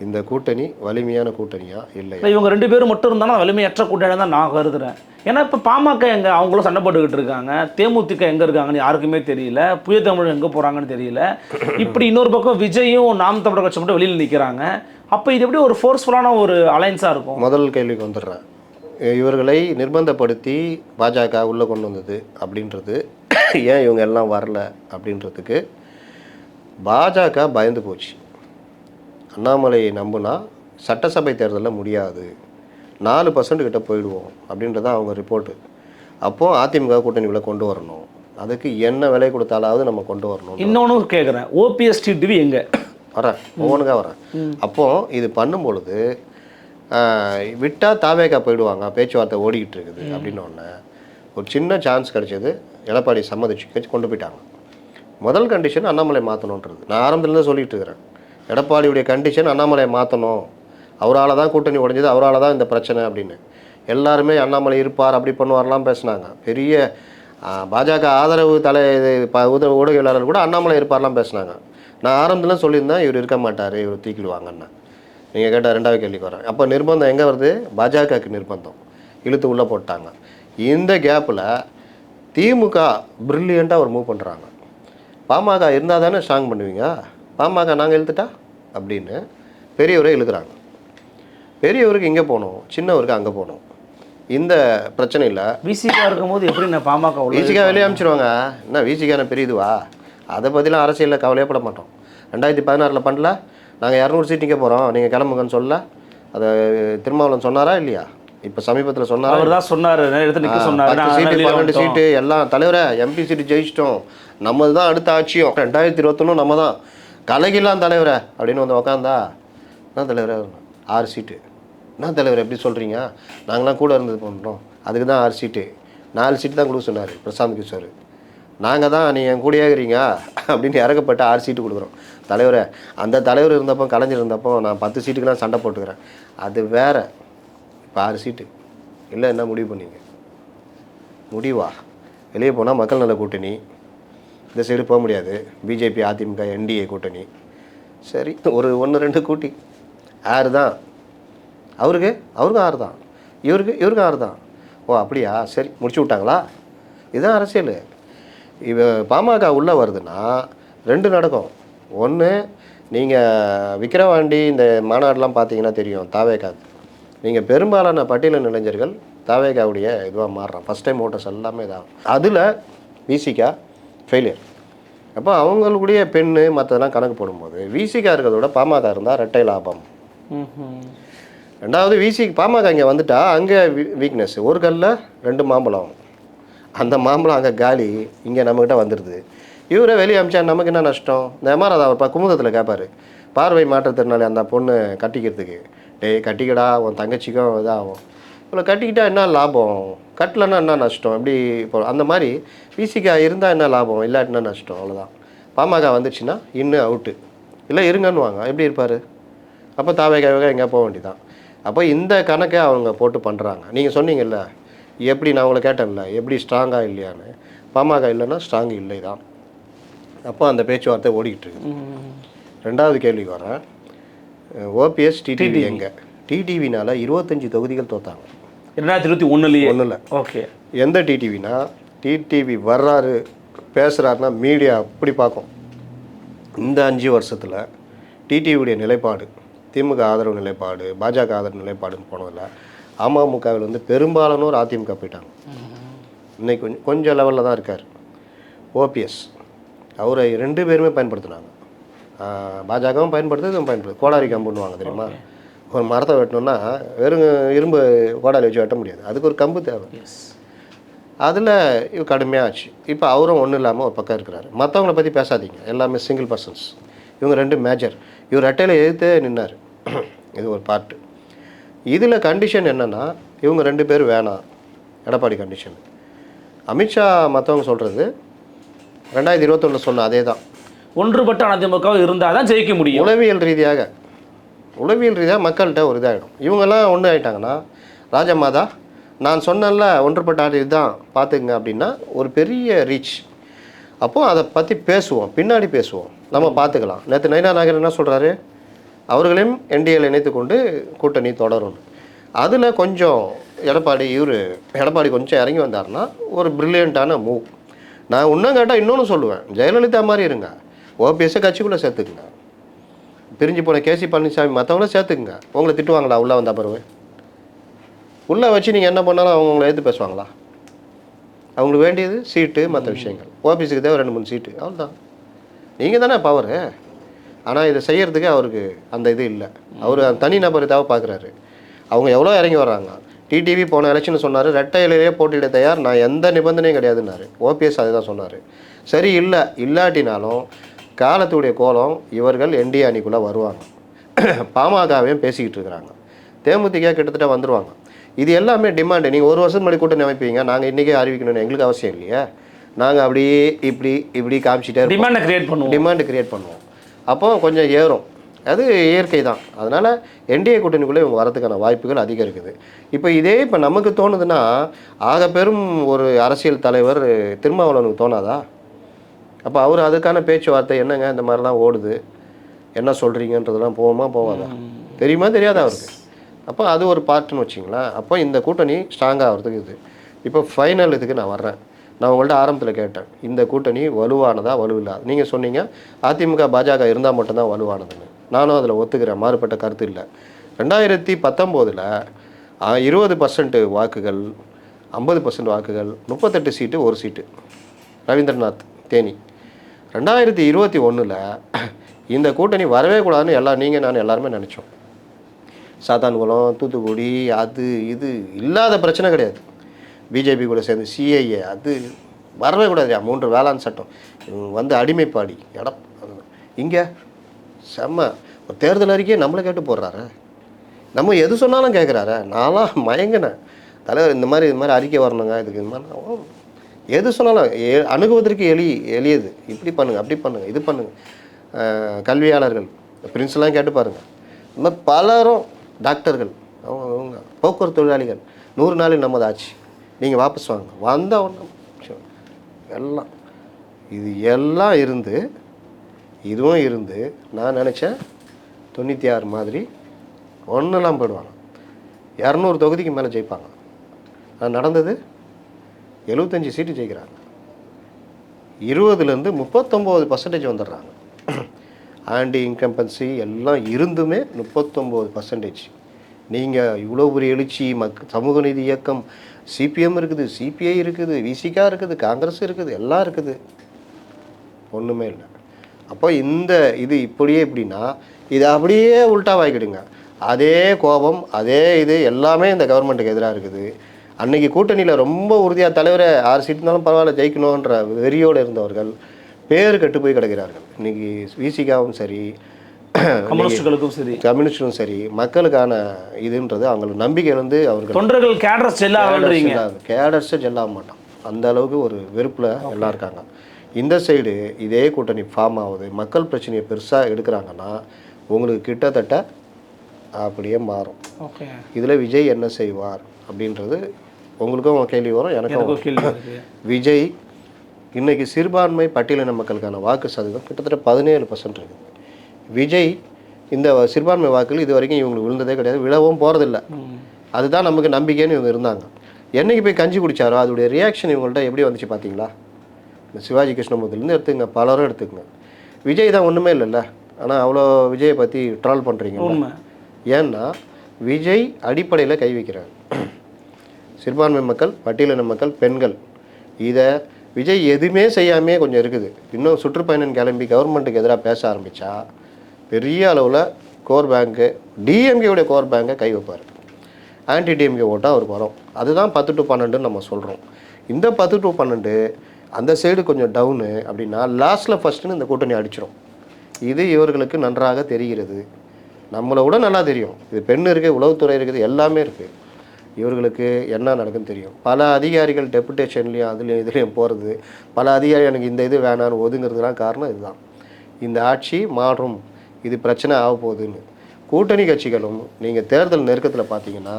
இந்த கூட்டணி வலிமையான கூட்டணியா இல்லை? இவங்க 2 பேரும் மட்டும் இருந்தாலும் வலிமையற்ற கூட்டணி தான் நான் கருதுறேன். ஏன்னா இப்போ பாமக எங்கே, அவங்களும் சண்டை போட்டுக்கிட்டு இருக்காங்க. தேமுதிக எங்கே இருக்காங்கன்னு யாருக்குமே தெரியல. புதிய தமிழ் எங்கே போகிறாங்கன்னு தெரியல. இப்படி இன்னொரு பக்கம் விஜயும் நாம் தமிழர் கட்சி மட்டும் வெளியில் நிற்கிறாங்க. அப்போ இது எப்படி ஒரு ஃபோர்ஸ்ஃபுல்லான ஒரு அலைன்ஸாக இருக்கும்? முதல் கேள்விக்கு வந்துடுறேன். இவர்களை நிர்பந்தப்படுத்தி பாஜக உள்ளே கொண்டு வந்தது அப்படின்றது, ஏன் இவங்க எல்லாம் வரல அப்படின்றதுக்கு பாஜக பயந்து போச்சு. அண்ணாமலையை நம்புனா சட்டசபை தேர்தலில் முடியாது, 4% கிட்ட போயிடுவோம் அப்படின்றதான் அவங்க ரிப்போர்ட்டு. அப்போது அதிமுக கூட்டணிகளை கொண்டு வரணும், அதுக்கு என்ன விலை கொடுத்தாலாவது நம்ம கொண்டு வரணும். இன்னொன்று கேட்குறேன், ஓபிஎஸ் டிவி எங்கே வரேன், ஒவ்வொன்றுக்காக வரேன். அப்போது இது பண்ணும் பொழுது விட்டால் தாவேக்கா போயிடுவாங்க, பேச்சுவார்த்தை ஓடிக்கிட்டு இருக்குது அப்படின்னோடனே ஒரு சின்ன சான்ஸ் கிடைச்சது. எடப்பாடி சம்மதிச்சு கொண்டு போயிட்டாங்க. முதல் கண்டிஷன் அண்ணாமலை மாற்றணுன்றது. நான் ஆரம்பத்துலேருந்து சொல்லிகிட்டு இருக்கிறேன், எடப்பாடியுடைய கண்டிஷன் அண்ணாமலையை மாற்றணும், அவரால் தான் கூட்டணி உடைஞ்சது, அவரால் தான் இந்த பிரச்சனை அப்படின்னு. எல்லாருமே அண்ணாமலை இருப்பார், அப்படி பண்ணுவார்லாம் பேசினாங்க. பெரிய பாஜக ஆதரவு ஊடகவியலாளர் கூட அண்ணாமலை இருப்பார்லாம் பேசினாங்க. நான் ஆரம்பத்தில் சொல்லியிருந்தேன், இவர் இருக்க மாட்டார், இவர் தூக்கிடுவாங்கன்னு. நீங்கள் கேட்டால் 2வது கேள்விக்கு வரேன். அப்போ நிர்பந்தம் எங்கே வருது? பாஜகவுக்கு நிர்பந்தம் இழுத்து உள்ளே போட்டாங்க. இந்த கேப்பில் திமுக ப்ரில்லியண்ட்டாக ஒரு மூவ் பண்ணுறாங்க. பாமக இருந்தால் தானே ஸ்ட்ராங் பண்ணுவீங்க, பாமக நாங்கள் இழுத்துட்டா அப்படின்னு பெரியவரை இழுக்கிறாங்க. பெரியவருக்கு இங்கே போகணும், சின்னவருக்கு அங்கே போகணும். இந்த பிரச்சனையில் விசிகா இருக்கும்போது எப்படி நான் பாமக விசிகா வெளியே அனுப்பிச்சிடுவாங்க. என்ன விசிகான பெரிய இதுவா? அதை பற்றிலாம் அரசியலில் கவலையப்பட மாட்டோம். 2016 பண்ணல, நாங்கள் 200 சீட் நிற்க போகிறோம், நீங்கள் கிளம்புங்கன்னு சொல்ல, அதை திருமாவளவன் சொன்னாரா இல்லையா? இப்போ சமீபத்தில் சொன்னார், அவர் தான் சொன்னார், 10 சீட்டு 12 சீட்டு எல்லாம் தலைவரை எம்பி சீட்டு ஜெயிச்சிட்டோம், நம்மது தான் அடுத்த ஆட்சியும், 2021 நம்ம தான் கலகிலாம் தலைவரை அப்படின்னு வந்து உக்காந்தா. என்ன தலைவரை 6 சீட்டு? என்ன தலைவர் எப்படி சொல்கிறீங்க? நாங்களாம் கூட இருந்தது பண்ணுறோம், அதுக்கு தான் 6 சீட்டு, 4 சீட்டு தான் கொடுக்க சொன்னார் பிரசாந்த் கிஷோர். நாங்கள் தான் நீ என் கூடயே இருக்கிறீங்க அப்படின்னு இறக்கப்பட்ட 6 சீட்டு கொடுக்குறோம். தலைவரை அந்த தலைவர் இருந்தப்போ, கலைஞர் இருந்தப்போ நான் 10 சீட்டுக்கெலாம் சண்டை போட்டுக்கிறேன், அது வேறு. இப்போ 6 சீட்டு இல்லை, என்ன முடிவு பண்ணீங்க? முடிவா? வெளியே போனால் மக்கள் நல கூட்டணி, இந்த சைடு போக முடியாது, பிஜேபி அதிமுக என்டிஏ கூட்டணி. சரி, ஒரு 1-2 கூட்டி 6 தான். அவருக்கும் 6 தான், இவருக்கும் 6 தான். ஓ அப்படியா, சரி முடிச்சு விட்டாங்களா? இதுதான் அரசியல். பாமக உள்ளே வருதுன்னா 2 நடக்கும். ஒன்று, நீங்கள் விக்கிரவாண்டி இந்த மாநாடுலாம் பார்த்தீங்கன்னா தெரியும், தாவேகாது நீங்கள் பெரும்பாலான பட்டியலின இளைஞர்கள் தாவேகாவுடைய இதுவாக மாறுறான். ஃபஸ்ட் டைம் ஓட்டர்ஸ் எல்லாமே இதாகும். அதில் விசிகா ஃபெயிலியர். அப்போ அவங்களுடைய பெண்ணு மற்றதெல்லாம் கணக்கு போடும்போது விசிகா இருக்கிறதோட பாமக இருந்தால் ரெட்டை லாபம். 2வது பாமக இங்கே வந்துட்டா அங்கே வீக்னஸ். ஒரு கல்லில் 2 மாம்பழம். அந்த மாம்பழம் அங்கே காலி, இங்கே நம்மக்கிட்ட வந்துடுது. இவரை வெளியே அமிச்சா நமக்கு என்ன நஷ்டம்? இந்த எம்ஆர் அவர் குமுதத்தில் கேட்பார், பார்வை மாற்றுத்திறனாளி அந்த பொண்ணு கட்டிக்கிறதுக்கு, டேய் கட்டிக்கடா, உன் தங்கச்சிக்கும் இதாகும், இவ்வளோ கட்டிக்கிட்டா என்ன லாபம், கட்டலைன்னா என்ன நஷ்டம்? இப்படி இப்போ அந்த மாதிரி விசிகா இருந்தால் என்ன லாபம், இல்லாட்டினா நஷ்டம், அவ்வளோதான். பாமக வந்துச்சுன்னா இன்னும் அவுட்டு, இல்லை இருங்கன்னு வாங்க, எப்படி இருப்பார்? அப்போ தாவேகாக எங்கேயா போக வேண்டியதான். அப்போ இந்த கணக்கை அவங்க போட்டு பண்ணுறாங்க. நீங்கள் சொன்னீங்கல்ல, எப்படி நான் உங்களை கேட்டேன்ல, எப்படி ஸ்ட்ராங்காக இல்லையான்னு. பாமக இல்லைன்னா ஸ்ட்ராங் இல்லை தான். அப்போ அந்த பேச்சுவார்த்தை ஓடிக்கிட்டு இருக்கு. 2வது கேள்விக்கு வரேன். ஓபிஎஸ் டிடிவி எங்கே? டிடிவினால் 25 தொகுதிகள் தோத்தாங்க 2021 ஓகே. எந்த டிடிவினா, டிடிவி வர்றாரு பேசுகிறாருன்னா மீடியா அப்படி பார்க்கும். இந்த 5 வருஷத்தில் டிடிவியுடைய நிலைப்பாடு, திமுக ஆதரவு நிலைப்பாடு, பாஜக ஆதரவு நிலைப்பாடுன்னு போனதில்ல. அமமுகவில் வந்து பெரும்பாலானோர் அதிமுக போயிட்டாங்க. இன்னைக்கு கொஞ்சம் லெவலில் தான் இருக்கார் ஓபிஎஸ். அவரை 2 பேருமே பயன்படுத்தினாங்க. பாஜகவும் பயன்படுத்துது, இதுவும் பயன்படுது. கோடாரி கம்புன்னுவாங்க தெரியுமா? ஒரு மரத்தை வெட்டணும்னா வெறும் இரும்பு கோடாரி வச்சு வெட்ட முடியாது, அதுக்கு ஒரு கம்பு தேவை. அதில் இவ கடுமையாக ஆச்சு. இப்போ அவரும் ஒன்றும் இல்லாமல் ஒரு பக்கம் இருக்கிறாரு. மற்றவங்கள பற்றி பேசாதீங்க, எல்லாமே சிங்கிள் பர்சன்ஸ். இவங்க 2 மேஜர். இவர் ரெட்டையில் எதிர்த்தே நின்னார். இது ஒரு பார்ட்டு. இதில் கண்டிஷன் என்னென்னா, இவங்க 2 பேர் வேணாம். எடப்பாடி கண்டிஷன். அமித்ஷா மற்றவங்க சொல்கிறது 2021 சொன்ன அதே தான். ஒன்றுபட்ட அதிமுக இருந்தால் தான் ஜெயிக்க முடியும். உளவியல் ரீதியாக மக்கள்கிட்ட ஒரு இதாகிடும். இவங்கெல்லாம் ஒன்று ஆகிட்டாங்கன்னா, ராஜமாதா நான் சொன்னல ஒன்றுபட்ட ஆட்சி இதுதான் பார்த்துக்குங்க அப்படின்னா ஒரு பெரிய ரீச். அப்போது அதை பற்றி பேசுவோம், பின்னாடி பேசுவோம், நம்ம பார்த்துக்கலாம். நேற்று நயினா நாகர் என்ன சொல்கிறாரு, அவர்களையும் என்டிஏல இணைத்து கொண்டு கூட்டணி தொடரும். அதில் கொஞ்சம் எடப்பாடி கொஞ்சம் இறங்கி வந்தார்னா ஒரு ப்ரில்லியண்ட்டான மூவ். நான் இன்னும் கேட்டால் இன்னொன்று சொல்லுவேன், ஜெயலலிதா மாதிரி இருங்க, ஓபிஎஸ்ஸை கட்சிக்குள்ளே சேர்த்துக்குங்க, பிரிஞ்சு போன கேசி பழனிசாமி மற்றவங்கள சேர்த்துக்குங்க. உங்களை திட்டுவாங்களா உள்ளே வந்த பிறகு? உள்ளே வச்சு நீங்கள் என்ன பண்ணாலும் அவங்கள எடுத்து பேசுவாங்களா? அவங்களுக்கு வேண்டியது சீட்டு, மற்ற விஷயங்கள். ஓபிஎஸ்க்கு தேவை 2-3 சீட்டு, அவ்வளோதான். நீங்கள் தானே பவர். ஆனால் இதை செய்கிறதுக்கு அவருக்கு அந்த இது இல்லை. அவர் தனி நபர் தேவை பார்க்குறாரு. அவங்க எவ்வளோ இறங்கி வர்றாங்க. டிடிவி போன எலெக்ஷன் சொன்னார், ரெட்டை இலையிலே போட்டியிட தயார், நான் எந்த நிபந்தனையும் கிடையாதுன்னாரு. ஓபிஎஸ் அதை தான் சொன்னார். சரி, இல்லாட்டினாலும் காலத்துடைய கோலம் இவர்கள் என்டிஏ அணிக்குள்ளே வருவாங்க. பாமகவையும் பேசிக்கிட்டு இருக்கிறாங்க. தேமுதிக கிட்டத்தட்ட வந்துடுவாங்க. இது எல்லாமே டிமாண்டு. நீங்கள் 1 வருஷம் முன்னாடி கூட்டணி அமைப்பீங்க, நாங்கள் இன்றைக்கே அறிவிக்கணும்னு எங்களுக்கு அவசியம் இல்லையா? நாங்கள் அப்படியே இப்படி காமிச்சிட்டே டிமாண்டை கிரியேட் பண்ணுவோம். அப்போ கொஞ்சம் ஏறும். அது இயற்கை தான். அதனால் என்டிஏ கூட்டணிக்குள்ளே இவங்க வரதுக்கான வாய்ப்புகள் அதிகம் இருக்குது. இப்போ நமக்கு தோணுதுன்னா, ஆக பெரும் ஒரு அரசியல் தலைவர் திருமாவளவனுக்கு தோணாதா? அப்போ அவர் அதுக்கான பேச்சுவார்த்தை என்னங்க இந்த மாதிரிலாம் ஓடுது, என்ன சொல்கிறீங்கன்றதெல்லாம் போவாதா? தெரியுமா தெரியாதா அவருக்கு? அப்போ அது ஒரு பார்ட்டுன்னு வச்சிங்களேன். அப்போ இந்த கூட்டணி ஸ்ட்ராங்காக ஆகிறதுக்கு இது. இப்போ ஃபைனல் இதுக்கு நான் வர்றேன். நான் உங்கள்கிட்ட ஆரம்பத்தில் கேட்டேன், இந்த கூட்டணி வலுவானதா வலுவில்லாத? நீங்கள் சொன்னீங்க அதிமுக பாஜக இருந்தால் மட்டும்தான் வலுவானதுன்னு. நானும் அதில் ஒத்துக்கிறேன், மாறுபட்ட கருத்து இல்லை. 2019 20% வாக்குகள், 50% வாக்குகள், 38 சீட்டு, 1 சீட்டு ரவீந்திரநாத் தேனி. 2021 இந்த கூட்டணி வரவே கூடாதுன்னு நீங்கள் நான் எல்லாருமே நினச்சோம். சாத்தான்குளம், தூத்துக்குடி, அது இது இல்லாத பிரச்சனை கிடையாது. பிஜேபி கூட சேர்ந்து சிஏஏ அது வரவே கூடாது. 3 வேளாண் சட்டம் வந்து அடிமைப்பாடி இங்கே செம்ம ஒரு தேர்தல் அறிக்கையை நம்மளை கேட்டு போடுறாரு. நம்ம எது சொன்னாலும் கேட்குறாரு. நான்லாம் மயங்கினேன். தலைவர் இந்த மாதிரி அறிக்கை வரணுங்க, இதுக்கு இந்த மாதிரி எது சொன்னாலும் அணுகுவதற்கு எளியது. இப்படி பண்ணுங்கள், அப்படி பண்ணுங்கள், இது பண்ணுங்கள். கல்வியாளர்கள் பிரின்ஸ்லாம் கேட்டு பாருங்கள். இந்த மாதிரி பலரும், டாக்டர்கள், அவங்க போக்குவரத்து தொழிலாளிகள், 100 நாளில் நமது ஆட்சி, நீங்கள் வாபஸ் வாங்க, வந்த ஒன்று எல்லாம் இது எல்லாம் இருந்து இதுவும் இருந்து நான் நினச்சேன் 96 மாதிரி ஒன்றுலாம் போயிடுவாங்க, 200 தொகுதிக்கு மேலே ஜெயிப்பாங்க. அது நடந்தது. 75 சீட்டு ஜெயிக்கிறாங்க. 20லேருந்து 39% வந்துடுறாங்க. ஆன்டி இன்கம்பன்சி எல்லாம் இருந்துமே 39%. நீங்கள் இவ்வளோ ஒரு எழுச்சி, சமூக நீதி இயக்கம், சிபிஎம் இருக்குது, சிபிஐ இருக்குது, விசிகா இருக்குது, காங்கிரஸ் இருக்குது, எல்லாம் இருக்குது, ஒன்றுமே இல்லை. அப்போ இது இப்படின்னா இது அப்படியே உல்ட்டாவாகிக்கிடுங்க. அதே கோபம், அதே இது எல்லாமே இந்த கவர்மெண்ட்டுக்கு எதிராக இருக்குது. அன்றைக்கி கூட்டணியில் ரொம்ப உறுதியாக தலைவரை 6 சீட் இருந்தாலும் பரவாயில்ல ஜெயிக்கணுன்ற வெறியோடு இருந்தவர்கள் பேர் கெட்டு போய் கிடக்கிறார்கள். இன்றைக்கி விசிகாவும் சரி, கம்யூனிஸ்டும் சரி, மக்களுக்கான இதுன்றது அவங்களுக்கு நம்பிக்கை வந்து அவர்கள் தொண்டர்கள் கேடர்ஸை ஜெல்லாக மாட்டான். அந்த அளவுக்கு ஒரு வெறுப்பில் எல்லாம் இருக்காங்க. இந்த சைடு இதே கூட்டணி ஃபார்ம் ஆகுது, மக்கள் பிரச்சனையை பெருசாக எடுக்கிறாங்கன்னா உங்களுக்கு கிட்டத்தட்ட அப்படியே மாறும். இதில் விஜய் என்ன செய்வார் அப்படின்றது உங்களுக்கும் கேள்வி வரும், எனக்கும் கேள்வி. விஜய் இன்றைக்கி சிறுபான்மை பட்டியலின மக்களுக்கான வாக்கு சதவீதம் கிட்டத்தட்ட 17% இருக்குது. விஜய் இந்த சிறுபான்மை வாக்குகள் இது வரைக்கும் இவங்களுக்கு விழுந்ததே கிடையாது, விழவும் போகிறதில்ல. அதுதான் நமக்கு நம்பிக்கைன்னு இவங்க இருந்தாங்க. என்றைக்கு போய் கஞ்சி குடித்தாரோ அதோடைய ரியாக்ஷன் இவங்கள்ட்ட எப்படி வந்துச்சு பார்த்தீங்களா? இந்த சிவாஜி கிருஷ்ணமூர்த்திலேருந்து எடுத்துங்க, பலரும் எடுத்துக்கங்க. விஜய் தான் ஒன்றுமே இல்லைல்ல, ஆனால் அவ்வளோ விஜயை பற்றி ட்ரால் பண்ணுறீங்க. ஏன்னா விஜய் அடிப்படையில் கை வைக்கிறார். சிறுபான்மை மக்கள், பட்டியலின மக்கள், பெண்கள், இதை விஜய் எதுவுமே செய்யாமே கொஞ்சம் இருக்குது. இன்னும் சுற்றுப்பயணம் கிளம்பி கவர்மெண்ட்டுக்கு எதிராக பேச ஆரம்பித்தா பெரிய அளவில் கோர் பேங்க்கு டிஎம்கேவுடைய கோர் பேங்கை கை வைப்பார். ஆன்டி டிஎம்கே ஓட்டாக அவருக்கு வரும். அதுதான் 10 to 12 நம்ம சொல்கிறோம். இந்த 10 to 12 அந்த சைடு கொஞ்சம் டவுனு அப்படின்னா லாஸ்ட்டில் ஃபஸ்ட்டுன்னு இந்த கூட்டணி அடிச்சிடும். இது இவர்களுக்கு நன்றாக தெரிகிறது. நம்மளை விட நல்லா தெரியும். இது பெண் இருக்குது, உளவுத்துறை இருக்குது, எல்லாமே இருக்குது. இவர்களுக்கு என்ன நடக்குன்னு தெரியும். பல அதிகாரிகள் டெபுடேஷன்லேயும் அதுலேயும் இதுலேயும் போகிறது, பல அதிகாரி எனக்கு இந்த இது வேணான்னு ஒதுங்கிறதுலாம் காரணம் இதுதான். இந்த ஆட்சி மாறும், இது பிரச்சனை ஆக போகுதுன்னு கூட்டணி கட்சிகளும் நீங்கள் தேர்தல் நெருக்கத்தில் பார்த்தீங்கன்னா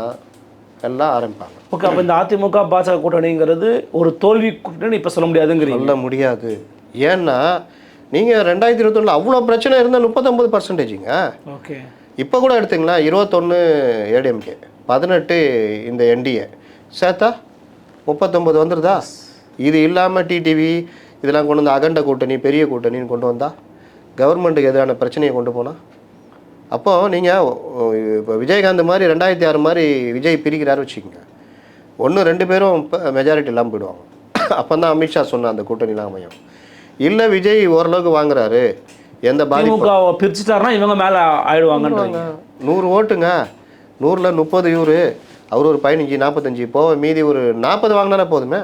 எல்லாம் ஆரம்பிப்பாங்க. ஓகே, அப்போ இந்த அதிமுக பாஜக கூட்டணிங்கிறது ஒரு தோல்வி கூட்டணி இப்போ சொல்ல முடியாதுங்கிறீங்க? சொல்ல முடியாது. ஏன்னா நீங்கள் 2021 அவ்வளோ பிரச்சனை இருந்தால் 39%ங்க. ஓகே, இப்போ கூட எடுத்துங்களா 21 ஏடிஎம்கே, 18 இந்த என்டிஏ சேர்த்தா 39 வந்துடுதா? இது இல்லாமல் டிடிவி இதெல்லாம் கொண்டு வந்து அகண்ட கூட்டணி பெரிய கூட்டணின்னு கொண்டு வந்தால் கவர்மெண்ட்டுக்கு எதிரான பிரச்சனையை கொண்டு போனால் அப்போது நீங்கள் இப்போ விஜயகாந்த் மாதிரி 2006 மாதிரி விஜய் பிரிக்கிறாரு வச்சுக்கோங்க, 1-2 பேரும் இப்போ மெஜாரிட்டி இல்லாமல் போயிடுவாங்க. அப்போ தான் அமித்ஷா சொன்ன அந்த கூட்டணிலாம் அமையும். இல்லை விஜய் ஓரளவுக்கு வாங்குறாரு, எந்த திமுக பிரிச்சுட்டாருன்னா இவங்க மேலே ஆயிடுவாங்கன்றாங்க. 100 ஓட்டுங்க, 100ல் 30 இவரு, அவர் ஒரு 15-45 போக மீதி ஒரு 40 வாங்கினாலே போதுமே.